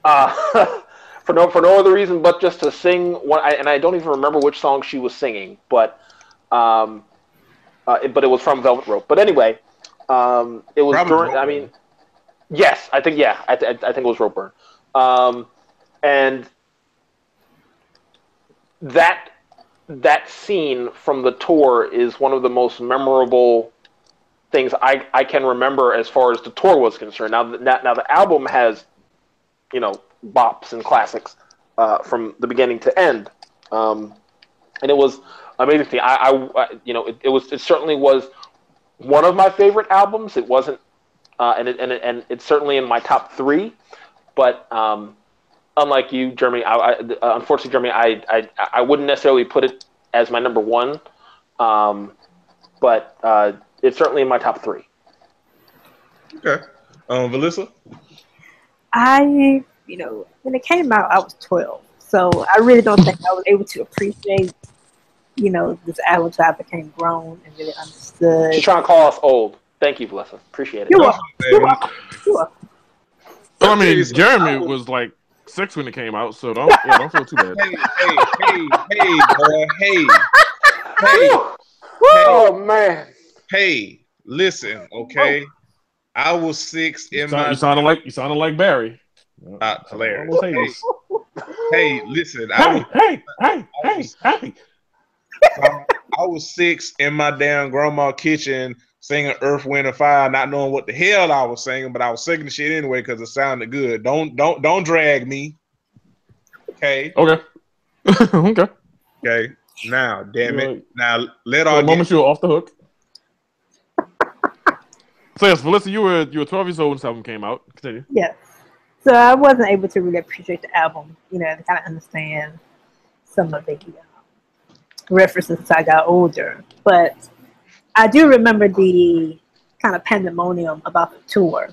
for no other reason but just to sing one. And I don't even remember which song she was singing, but it was from Velvet Rope. But anyway, it was during. I mean, yes, I think I think it was Rope Burn, and that scene from the tour is one of the most memorable things I can remember as far as the tour was concerned. Now the album has, bops and classics from the beginning to end, and it was amazing thing. It certainly was one of my favorite albums. It wasn't, and it's certainly in my top 3. But unlike you, Jeremy, unfortunately, Jeremy, I wouldn't necessarily put it as my number 1, but it's certainly in my top 3.
Okay, Valissa?
When it came out, I was 12, so I really don't think I was able to appreciate, this album until I became grown and really understood.
She's trying to call us old. Thank you, Valissa. Appreciate it.
You're welcome.
I mean, Jeremy was like 6 when it came out, so don't feel too bad.
Hey, boy, hey.
Oh man.
Hey, listen, okay. I was 6 in my.
You sounded like Barry.
Hilarious. Hey, listen.
Hey.
I was 6 in my damn grandma kitchen singing Earth, Wind, and Fire, not knowing what the hell I was singing, but I was singing the shit anyway because it sounded good. Don't drag me. Okay.
Okay.
Okay. Now, damn it. Now let
all.
all.
The moment you were off the hook. So yes, Valissa, you were 12 years old when this album came out. Continue.
Yes. So I wasn't able to really appreciate the album, to kind of understand some of the references as I got older. But I do remember the kind of pandemonium about the tour.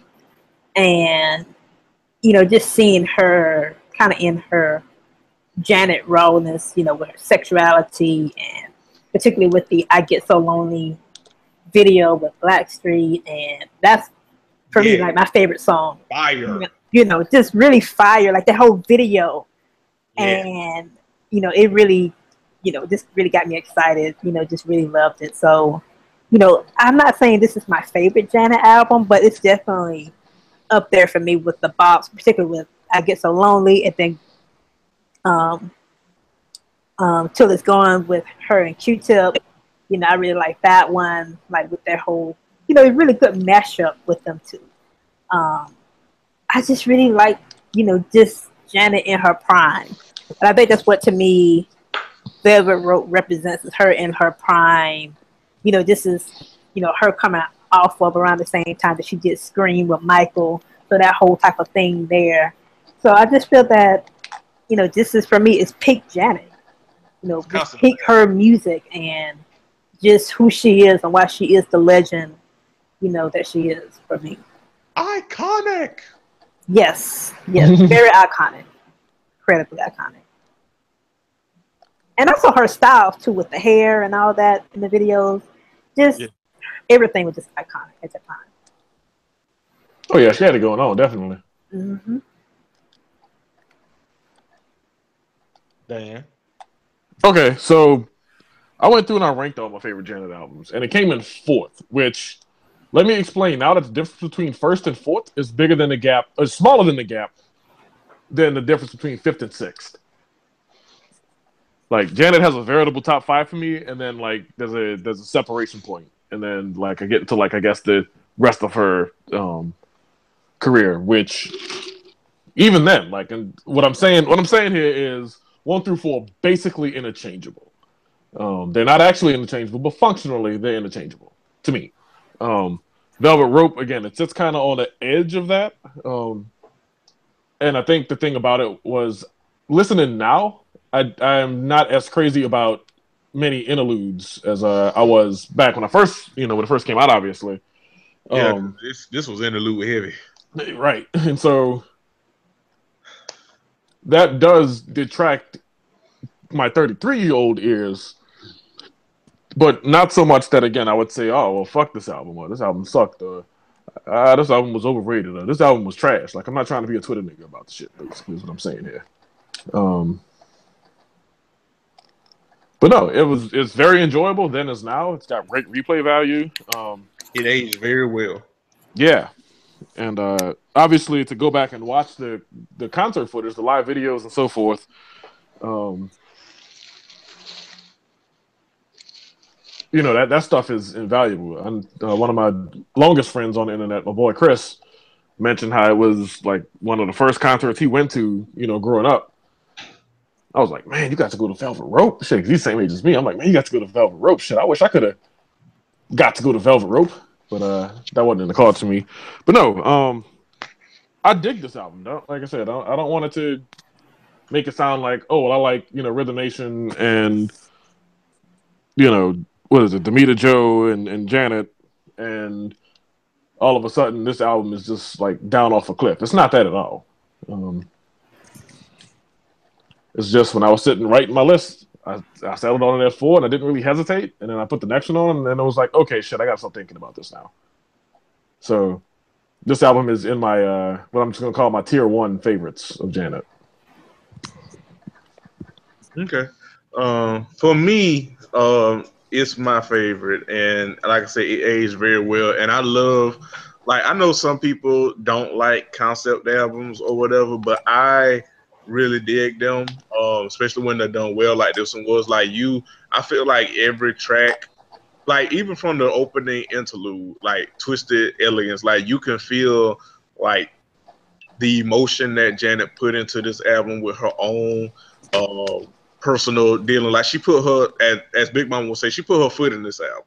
And, just seeing her kind of in her Janet rawness, with her sexuality, and particularly with the I Get So Lonely video with Blackstreet. And that's, for me, like my favorite song.
Fire.
Just really fire, like the whole video.
Yeah.
And, it really, just really got me excited, just really loved it. So, I'm not saying this is my favorite Janet album, but it's definitely up there for me with the bops, particularly with I Get So Lonely, and then Till It's Gone with her and Q-Tip. I really like that one, like with their whole, a really good mashup with them too. I just really like, just Janet in her prime. And I think that's what, to me, Velvet Rope represents, is her in her prime. This is, her coming off of around the same time that she did Scream with Michael. So that whole type of thing there. So I just feel that, this is, for me, is peak Janet. Just peak her music and just who she is and why she is the legend, that she is for me.
Iconic.
Yes, very iconic, incredibly iconic. And also her style too, with the hair and all that in the videos. Just everything was just iconic at the time.
Oh yeah, she had it going on, definitely.
Mm-hmm.
Dan.
Okay, so I went through and I ranked all my favorite Janet albums, and it came in 4th, which, let me explain. Now that the difference between 1st and 4th is bigger than the gap, or smaller than the gap, than the difference between 5th and 6th. Like Janet has a veritable top 5 for me, and then like there's a separation point, and then like I get to like I guess the rest of her career, which even then, like, and what I'm saying here is 1 through 4 basically interchangeable. They're not actually interchangeable, but functionally they're interchangeable to me. Velvet Rope, again, it sits kind of on the edge of that. And I think the thing about it was listening now, I'm not as crazy about many interludes as I was back when it first came out, obviously.
Yeah, this was interlude heavy.
Right. And so that does detract my 33-year-old ears, but not so much that, again, I would say, oh, well, fuck this album, or this album sucked, or this album was overrated, or this album was trash. Like, I'm not trying to be a Twitter nigga about the shit, basically, is what I'm saying here. But no, it's very enjoyable then as now. It's got great replay value.
It aged very well.
Yeah. And obviously to go back and watch the concert footage, the live videos and so forth, that stuff is invaluable. And one of my longest friends on the internet, my boy Chris, mentioned how it was like one of the first concerts he went to, growing up. I was like, man, you got to go to Velvet Rope. Shit, he's the same age as me. I'm like, man, you got to go to Velvet Rope. Shit, I wish I could have got to go to Velvet Rope, but that wasn't in the cards for me. But no, I dig this album. Like I said, I don't want it to make it sound like, oh, well, I like, Rhythm Nation and, what is it, Demita Joe and Janet, and all of a sudden this album is just like down off a cliff. It's not that at all. It's just when I was sitting writing my list, I settled on it at 4 and I didn't really hesitate. And then I put the next one on and then I was like, okay, shit, I got to start thinking about this now. So this album is in my, what I'm just going to call my tier 1 favorites of Janet.
Okay. For me, it's my favorite. And like I said, it aged very well. And I know some people don't like concept albums or whatever, but I really dig them, especially when they're done well. Like this one was. Like I feel like every track, like even from the opening interlude, like Twisted Elegance, like you can feel like the emotion that Janet put into this album with her own personal dealing. Like she put her, as Big Mama would say, she put her foot in this album.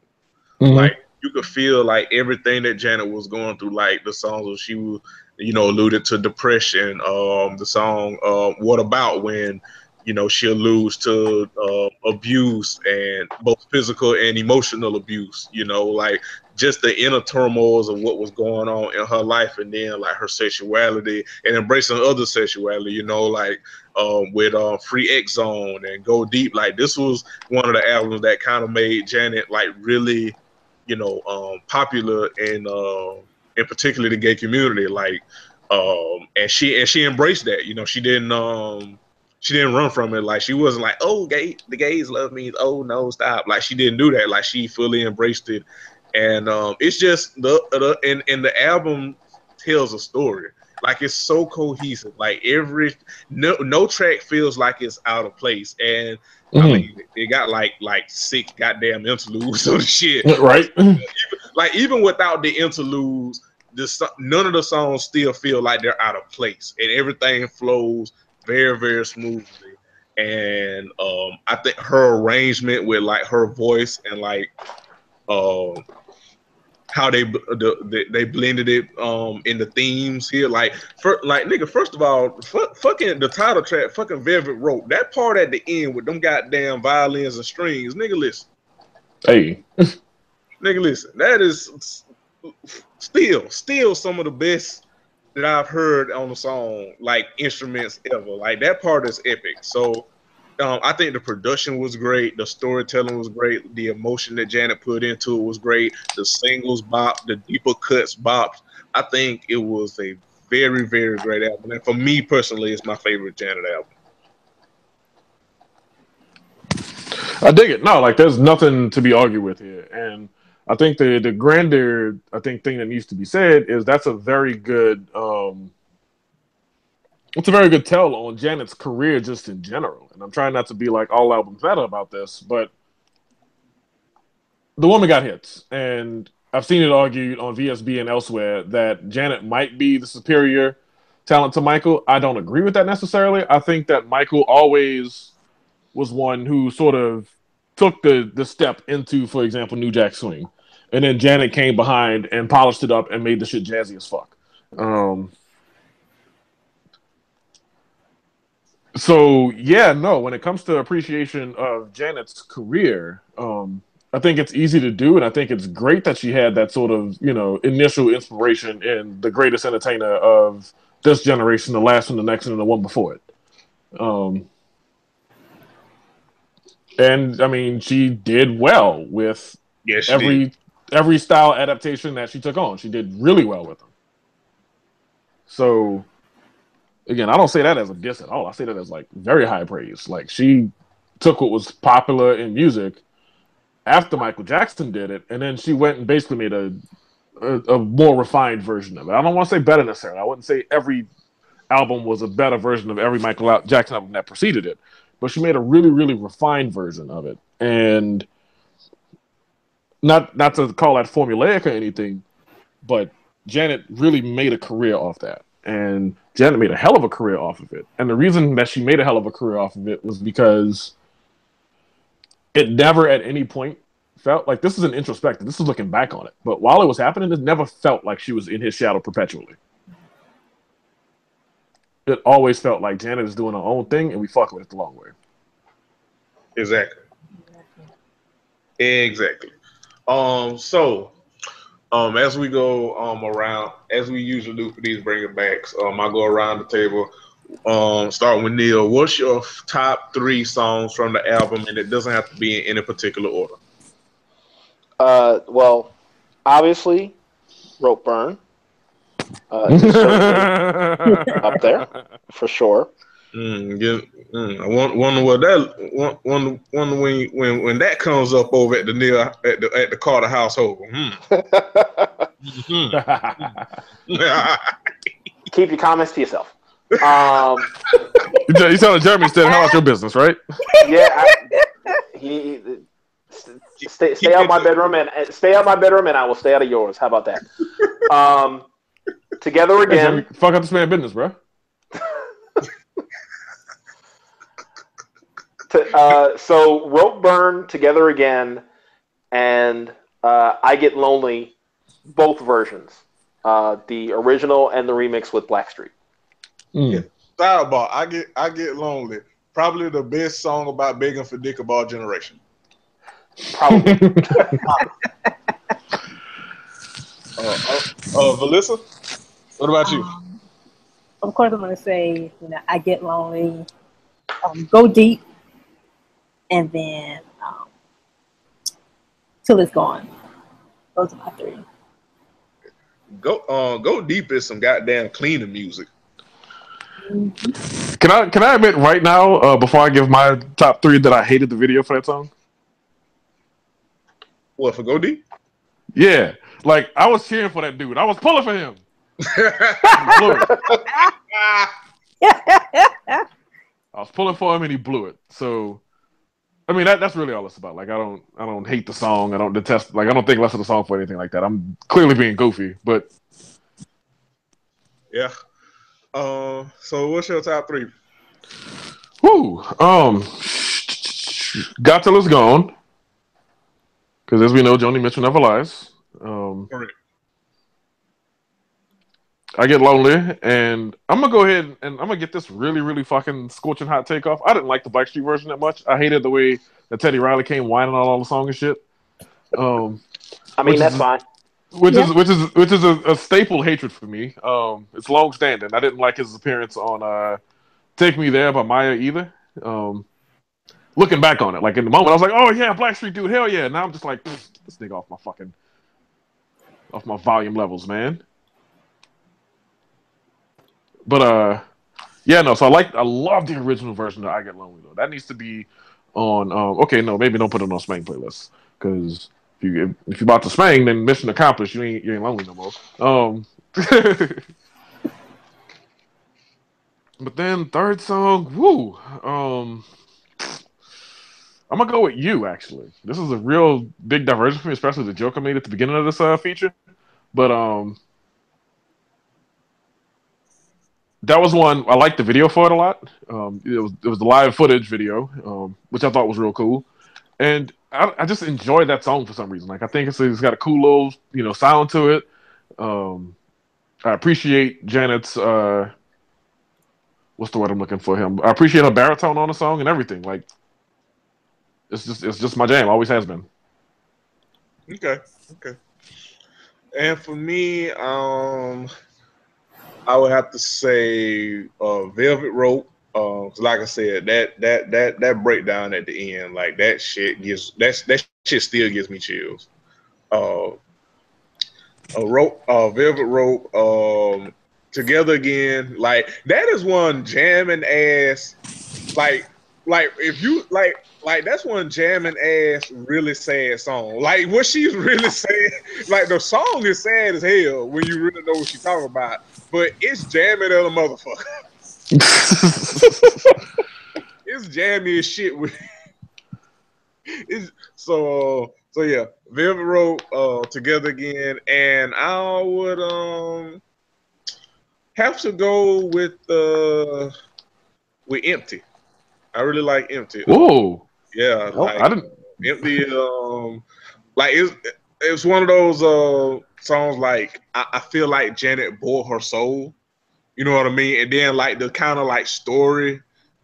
Mm-hmm. Like you could feel like everything that Janet was going through, like the songs where she was, alluded to depression, the song What About, when she alludes to abuse, and both physical and emotional abuse, like just the inner turmoils of what was going on in her life, and then like her sexuality and embracing other sexuality, like with Free X Zone and Go Deep. Like this was one of the albums that kind of made Janet like really popular in particularly the gay community, like, and she embraced that. She didn't run from it. Like she wasn't like, oh, the gays love me. Oh no, stop. Like she didn't do that. Like she fully embraced it, and it's just the album tells a story. Like it's so cohesive. Like no track feels like it's out of place, and I mean, it got like 6 goddamn interludes of the shit.
Right.
Even without the interludes, none of the songs still feel like they're out of place, and everything flows very, very smoothly. And I think her arrangement with like her voice and like how they blended it in the themes here, nigga, first of all, fucking the title track, fucking Velvet Rope, that part at the end with them goddamn violins and strings, nigga, listen.
Hey.
Nigga, listen, that is still some of the best that I've heard on the song, like instruments ever. Like that part is epic. So I think the production was great, the storytelling was great, the emotion that Janet put into it was great, the singles bop, the deeper cuts bopped. I think it was a very, very great album, and for me personally, it's my favorite Janet album.
I dig it. No, like there's nothing to be argued with here, and I think the grander thing that needs to be said is that's a very good it's a very good tell on Janet's career just in general. And I'm trying not to be like all albums meta about this, but the woman got hits. And I've seen it argued on VSB and elsewhere that Janet might be the superior talent to Michael. I don't agree with that necessarily. I think that Michael always was one who sort of took the step into, for example, New Jack Swing. And then Janet came behind and polished it up and made the shit jazzy as fuck. So yeah, no. When it comes to appreciation of Janet's career, I think it's easy to do, and I think it's great that she had that sort of initial inspiration in the greatest entertainer of this generation, the last one, the next one, and the one before it. And I mean, she did well with every style adaptation that she took on. She did really well with them. So. Again, I don't say that as a diss at all. I say that as like very high praise. Like she took what was popular in music after Michael Jackson did it, and then she went and basically made a more refined version of it. I don't want to say better necessarily. I wouldn't say every album was a better version of every Michael Jackson album that preceded it, but she made a really, really refined version of it. And not to call that formulaic or anything, but Janet really made a career off that. And Janet made a hell of a career off of it. And the reason that she made a hell of a career off of it was because it never at any point felt like, this is an introspective, this is looking back on it. But while it was happening, it never felt like she was in his shadow perpetually. It always felt like Janet is doing her own thing and we fuck with it the long way.
Exactly. As we go around, as we usually do for these bringing backs, I go around the table, starting with Neil. What's your top 3 songs from the album? And it doesn't have to be in any particular order.
Well, obviously, Rope Burn. Is certainly up there, for sure.
I wonder what that when that comes up over at the Neil at the Carter household.
Keep your comments to yourself.
You telling Jeremy instead, how about your business, right?
Yeah, stay out my bedroom and I will stay out of yours. How about that? Together again. Hey, Jeremy,
fuck up this man's business, bro.
So Rope Burn, Together Again, and I Get Lonely, both versions. The original and the remix with Blackstreet.
Yeah. Sidebar, I Get Lonely. Probably the best song about begging for dick of our generation.
Probably.
Melissa, what about you?
Of course, I'm going to say, I Get Lonely, Go Deep, and then Till It's Gone. Those are my 3.
Go Deep is some goddamn cleaner music.
Can I admit right now, before I give my top 3, that I hated the video for that song?
What, for Go Deep?
Yeah, like I was cheering for that dude. I was pulling for him. I was pulling for him and he blew it. So, I mean, that's really all it's about. Like, I don't hate the song. I don't detest. Like, I don't think less of the song for anything like that. I'm clearly being goofy, but
yeah. So what's your top 3?
Woo. Got Till It's Gone. Because as we know, Joni Mitchell never lies.
Correct.
I Get Lonely, and I'm gonna go ahead and I'm gonna get this really, really fucking scorching hot take off. I didn't like the Blackstreet version that much. I hated the way that Teddy Riley came whining on all the song and shit.
I mean, that's fine.
Which is a staple hatred for me. It's long standing. I didn't like his appearance on "Take Me There" by Maya either. Looking back on it, like in the moment, I was like, "Oh yeah, Blackstreet dude, hell yeah!" Now I'm just like, this nigga off my volume levels, man. But yeah, no. So I love the original version of "I Get Lonely" though. That needs to be on. Okay, no, maybe don't put it on Smang playlist because if you're about to Smang, then mission accomplished. You ain't lonely no more. But then third song, woo. I'm gonna go with You. Actually, this is a real big diversion for me, especially the joke I made at the beginning of this feature. But that was one I liked the video for it a lot. It was the live footage video, which I thought was real cool, and I just enjoyed that song for some reason. Like I think it's got a cool little sound to it. I appreciate Janet's what's the word I'm looking for him. I appreciate her baritone on the song and everything. Like it's just my jam. Always has been.
Okay. And for me, I would have to say Velvet Rope. Like I said, that breakdown at the end, like that shit still gives me chills. Velvet Rope, Together Again, like that is one jamming ass, like if you like that's one jamming ass really sad song. Like what she's really saying, like the song is sad as hell when you really know what she's talking about, but it's jamming at a motherfucker. It's jammy as shit with it's so yeah, Velvet Rope, Together Again, and I would have to go with Empty. I really like Empty.
Whoa.
Yeah, like
I didn't.
Empty. Like it's one of those songs. Like I feel like Janet bore her soul. You know what I mean? And then like the kind of like story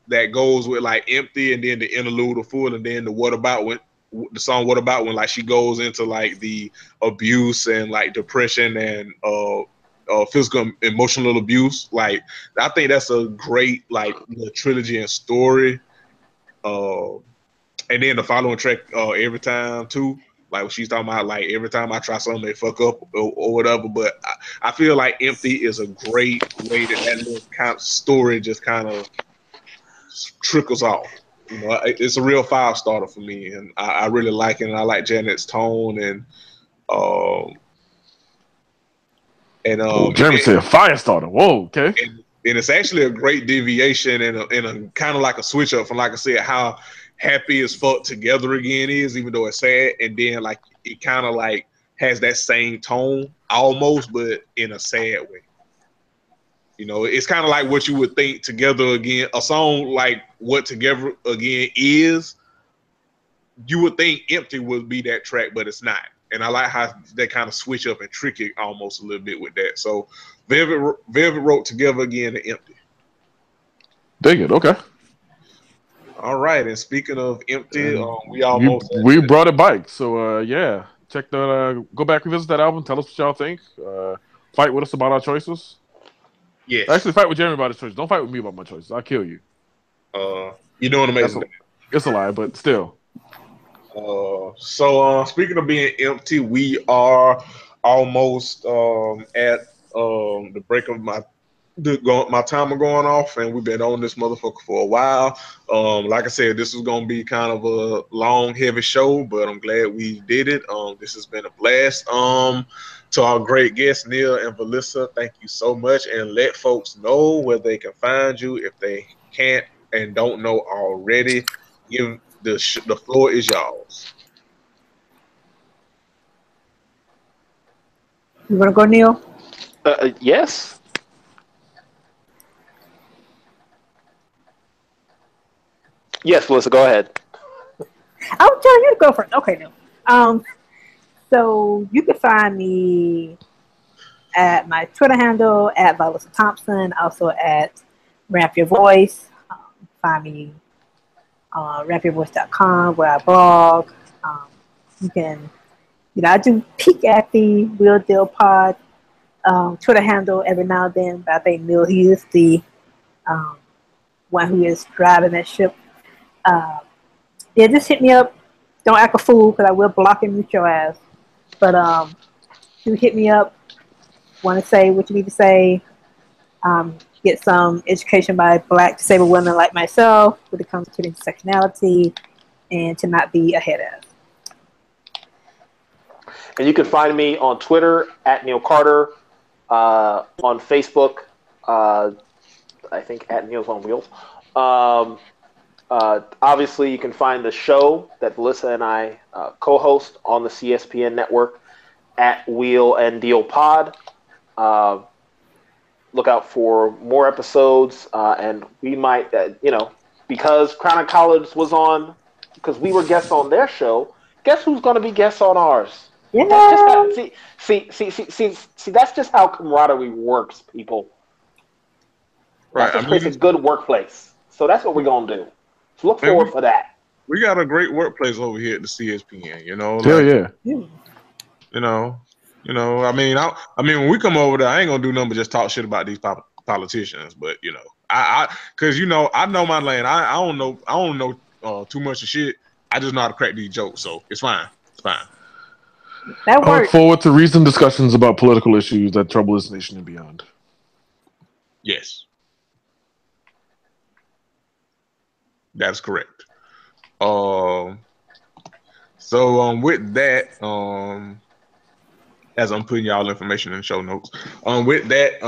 that goes with like Empty, and then the interlude of Full, and then the What About when the song What About when like she goes into like the abuse and like depression and physical emotional abuse. Like I think that's a great like trilogy and story. And then the following track, Every Time too. Like when she's talking about like every time I try something they fuck up or whatever. But I feel like Empty is a great way that little kind of story just kind of trickles off. You know, it's a real 5-starter for me, and I really like it. And I like Janet's tone and
Jeremy said fire starter. Whoa, okay.
And it's actually a great deviation and a kind of like a switch up from, like I said, how Happy as Fuck Together Again is, even though it's sad, and then like it kind of like has that same tone almost, but in a sad way. You know, it's kind of like what you would think Together Again, a song like what Together Again is, you would think Empty would be that track, but it's not. And I like how they kind of switch up and trick it almost a little bit with that. So Velvet Rope, Together Again, and Empty.
Dig it. Okay.
All right. And speaking of Empty,
we brought it back. So yeah, check the go back revisit that album. Tell us what y'all think. Fight with us about our choices.
Yes.
Actually, fight with Jeremy about his choices. Don't fight with me about my choices. I'll kill you.
You're doing amazing.
It's a lie, but still.
So speaking of being empty, we are almost at the break of my timer going off, and we've been on this motherfucker for a while. Like I said, this is gonna be kind of a long, heavy show, but I'm glad we did it. This has been a blast. To our great guests, Neil and Valissa, thank you so much, and let folks know where they can find you if they can't and don't know already. Give the floor is yours.
You want to go, Neil?
Yes. Yes, Melissa, go ahead.
I'll tell you to go first. Okay, Neil. So you can find me at my Twitter handle at Valissa Thompson, also at Ramp Your Voice. Find me on rampyourvoice.com where I blog. You can, I do peek at the Real Deal Pod Twitter handle every now and then, but I think Neil, he is the one who is driving that ship. Yeah, just hit me up. Don't act a fool because I will block and mute your ass. But do hit me up. Want to say what you need to say. Get some education by Black disabled women like myself when it comes to intersectionality and to not be a head ass.
And you can find me on Twitter at Neil Carter, on Facebook, I think, at Meals on Wheels. Obviously, you can find the show that Melissa and I co-host on the CSPN network at Wheel and Deal Pod. Look out for more episodes, and we might, because Crown and College was on, because we were guests on their show, guess who's going to be guests on ours?
Yeah.
That's just see, that's just how camaraderie works, people. That just creates a good workplace. So that's what we're going to do. So look forward for that.
We got a great workplace over here at the CSPN, I mean, when we come over there, I ain't gonna do nothing but just talk shit about these politicians. But because I know my lane. I don't know too much of shit. I just know how to crack these jokes, so it's fine. It's fine.
That
I look forward to recent discussions about political issues that trouble this nation and beyond.
Yes, that's correct. So with that, as I'm putting y'all information in the show notes. With that,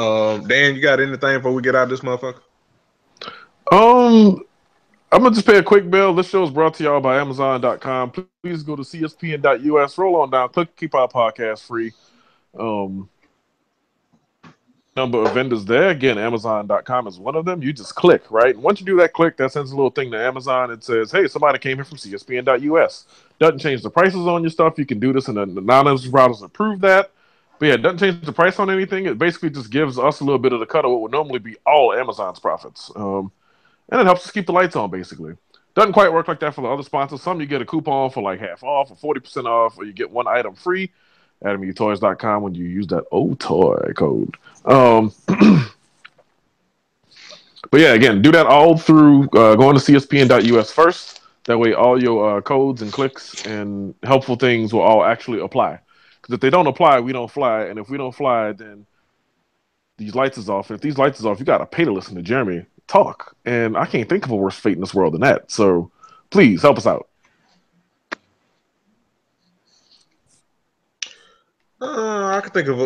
Dan, you got anything before we get out of this motherfucker?
I'm gonna just pay a quick bill. This show is brought to y'all by Amazon.com. Please go to CSPN.us, roll on down, click keep our podcast free. Number of vendors there. Again, Amazon.com is one of them. You just click, right? Once you do that click, that sends a little thing to Amazon. It says, hey, somebody came here from CSPN.us. Doesn't change the prices on your stuff. You can do this in an anonymous browser to prove that. But yeah, it doesn't change the price on anything. It basically just gives us a little bit of the cut of what would normally be all Amazon's profits. And it helps us keep the lights on, basically. Doesn't quite work like that for the other sponsors. Some you get a coupon for like half off or 40% off, or you get one item free. AdamandEveToys.com when you use that OTOY code. But yeah, again, do that all through going to CSPN.us first. That way all your codes and clicks and helpful things will all actually apply. Because if they don't apply, we don't fly. And if we don't fly, then these lights is off. If these lights is off, you got to pay to listen to Jeremy talk. And I can't think of a worse fate in this world than that. So please help us out.
I can think of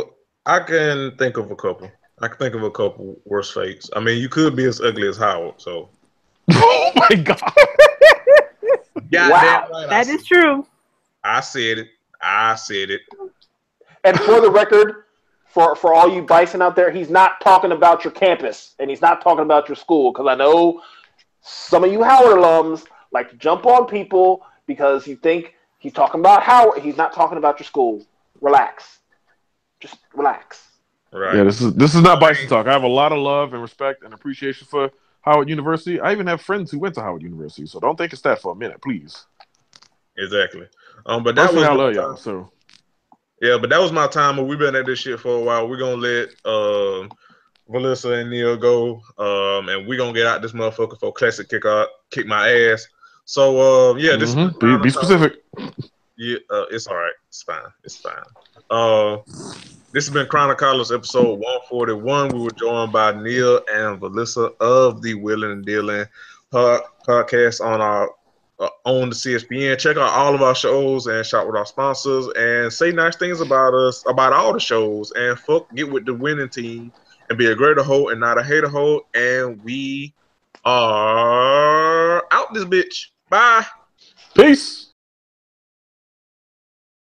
a couple. I can think of a couple worse fates. I mean, you could be as ugly as Howard. So.
Oh my God!
Wow, right, that is true.
I said it.
And for the record, for all you bison out there, he's not talking about your campus and he's not talking about your school, because I know some of you Howard alums like to jump on people because you think he's talking about Howard. He's not talking about your school. Relax. Just relax.
Right. Yeah, this is not bison talk. I have a lot of love and respect and appreciation for Howard University. I even have friends who went to Howard University, so don't think it's that for a minute, please.
Exactly. But that was
I love y'all. So
yeah, but that was my time. We've been at this shit for a while. We're gonna let Melissa and Neil go, and we're gonna get out this motherfucker for classic kick my ass. So yeah, this
be specific.
Yeah, it's all right. It's fine. This has been Chronicles episode 141. We were joined by Neil and Melissa of the Wheeling and Dealing podcast on the CSPN. Check out all of our shows and shop with our sponsors and say nice things about us, about all the shows, and get with the winning team and be a greater hoe and not a hater hoe. And we are out this bitch. Bye.
Peace.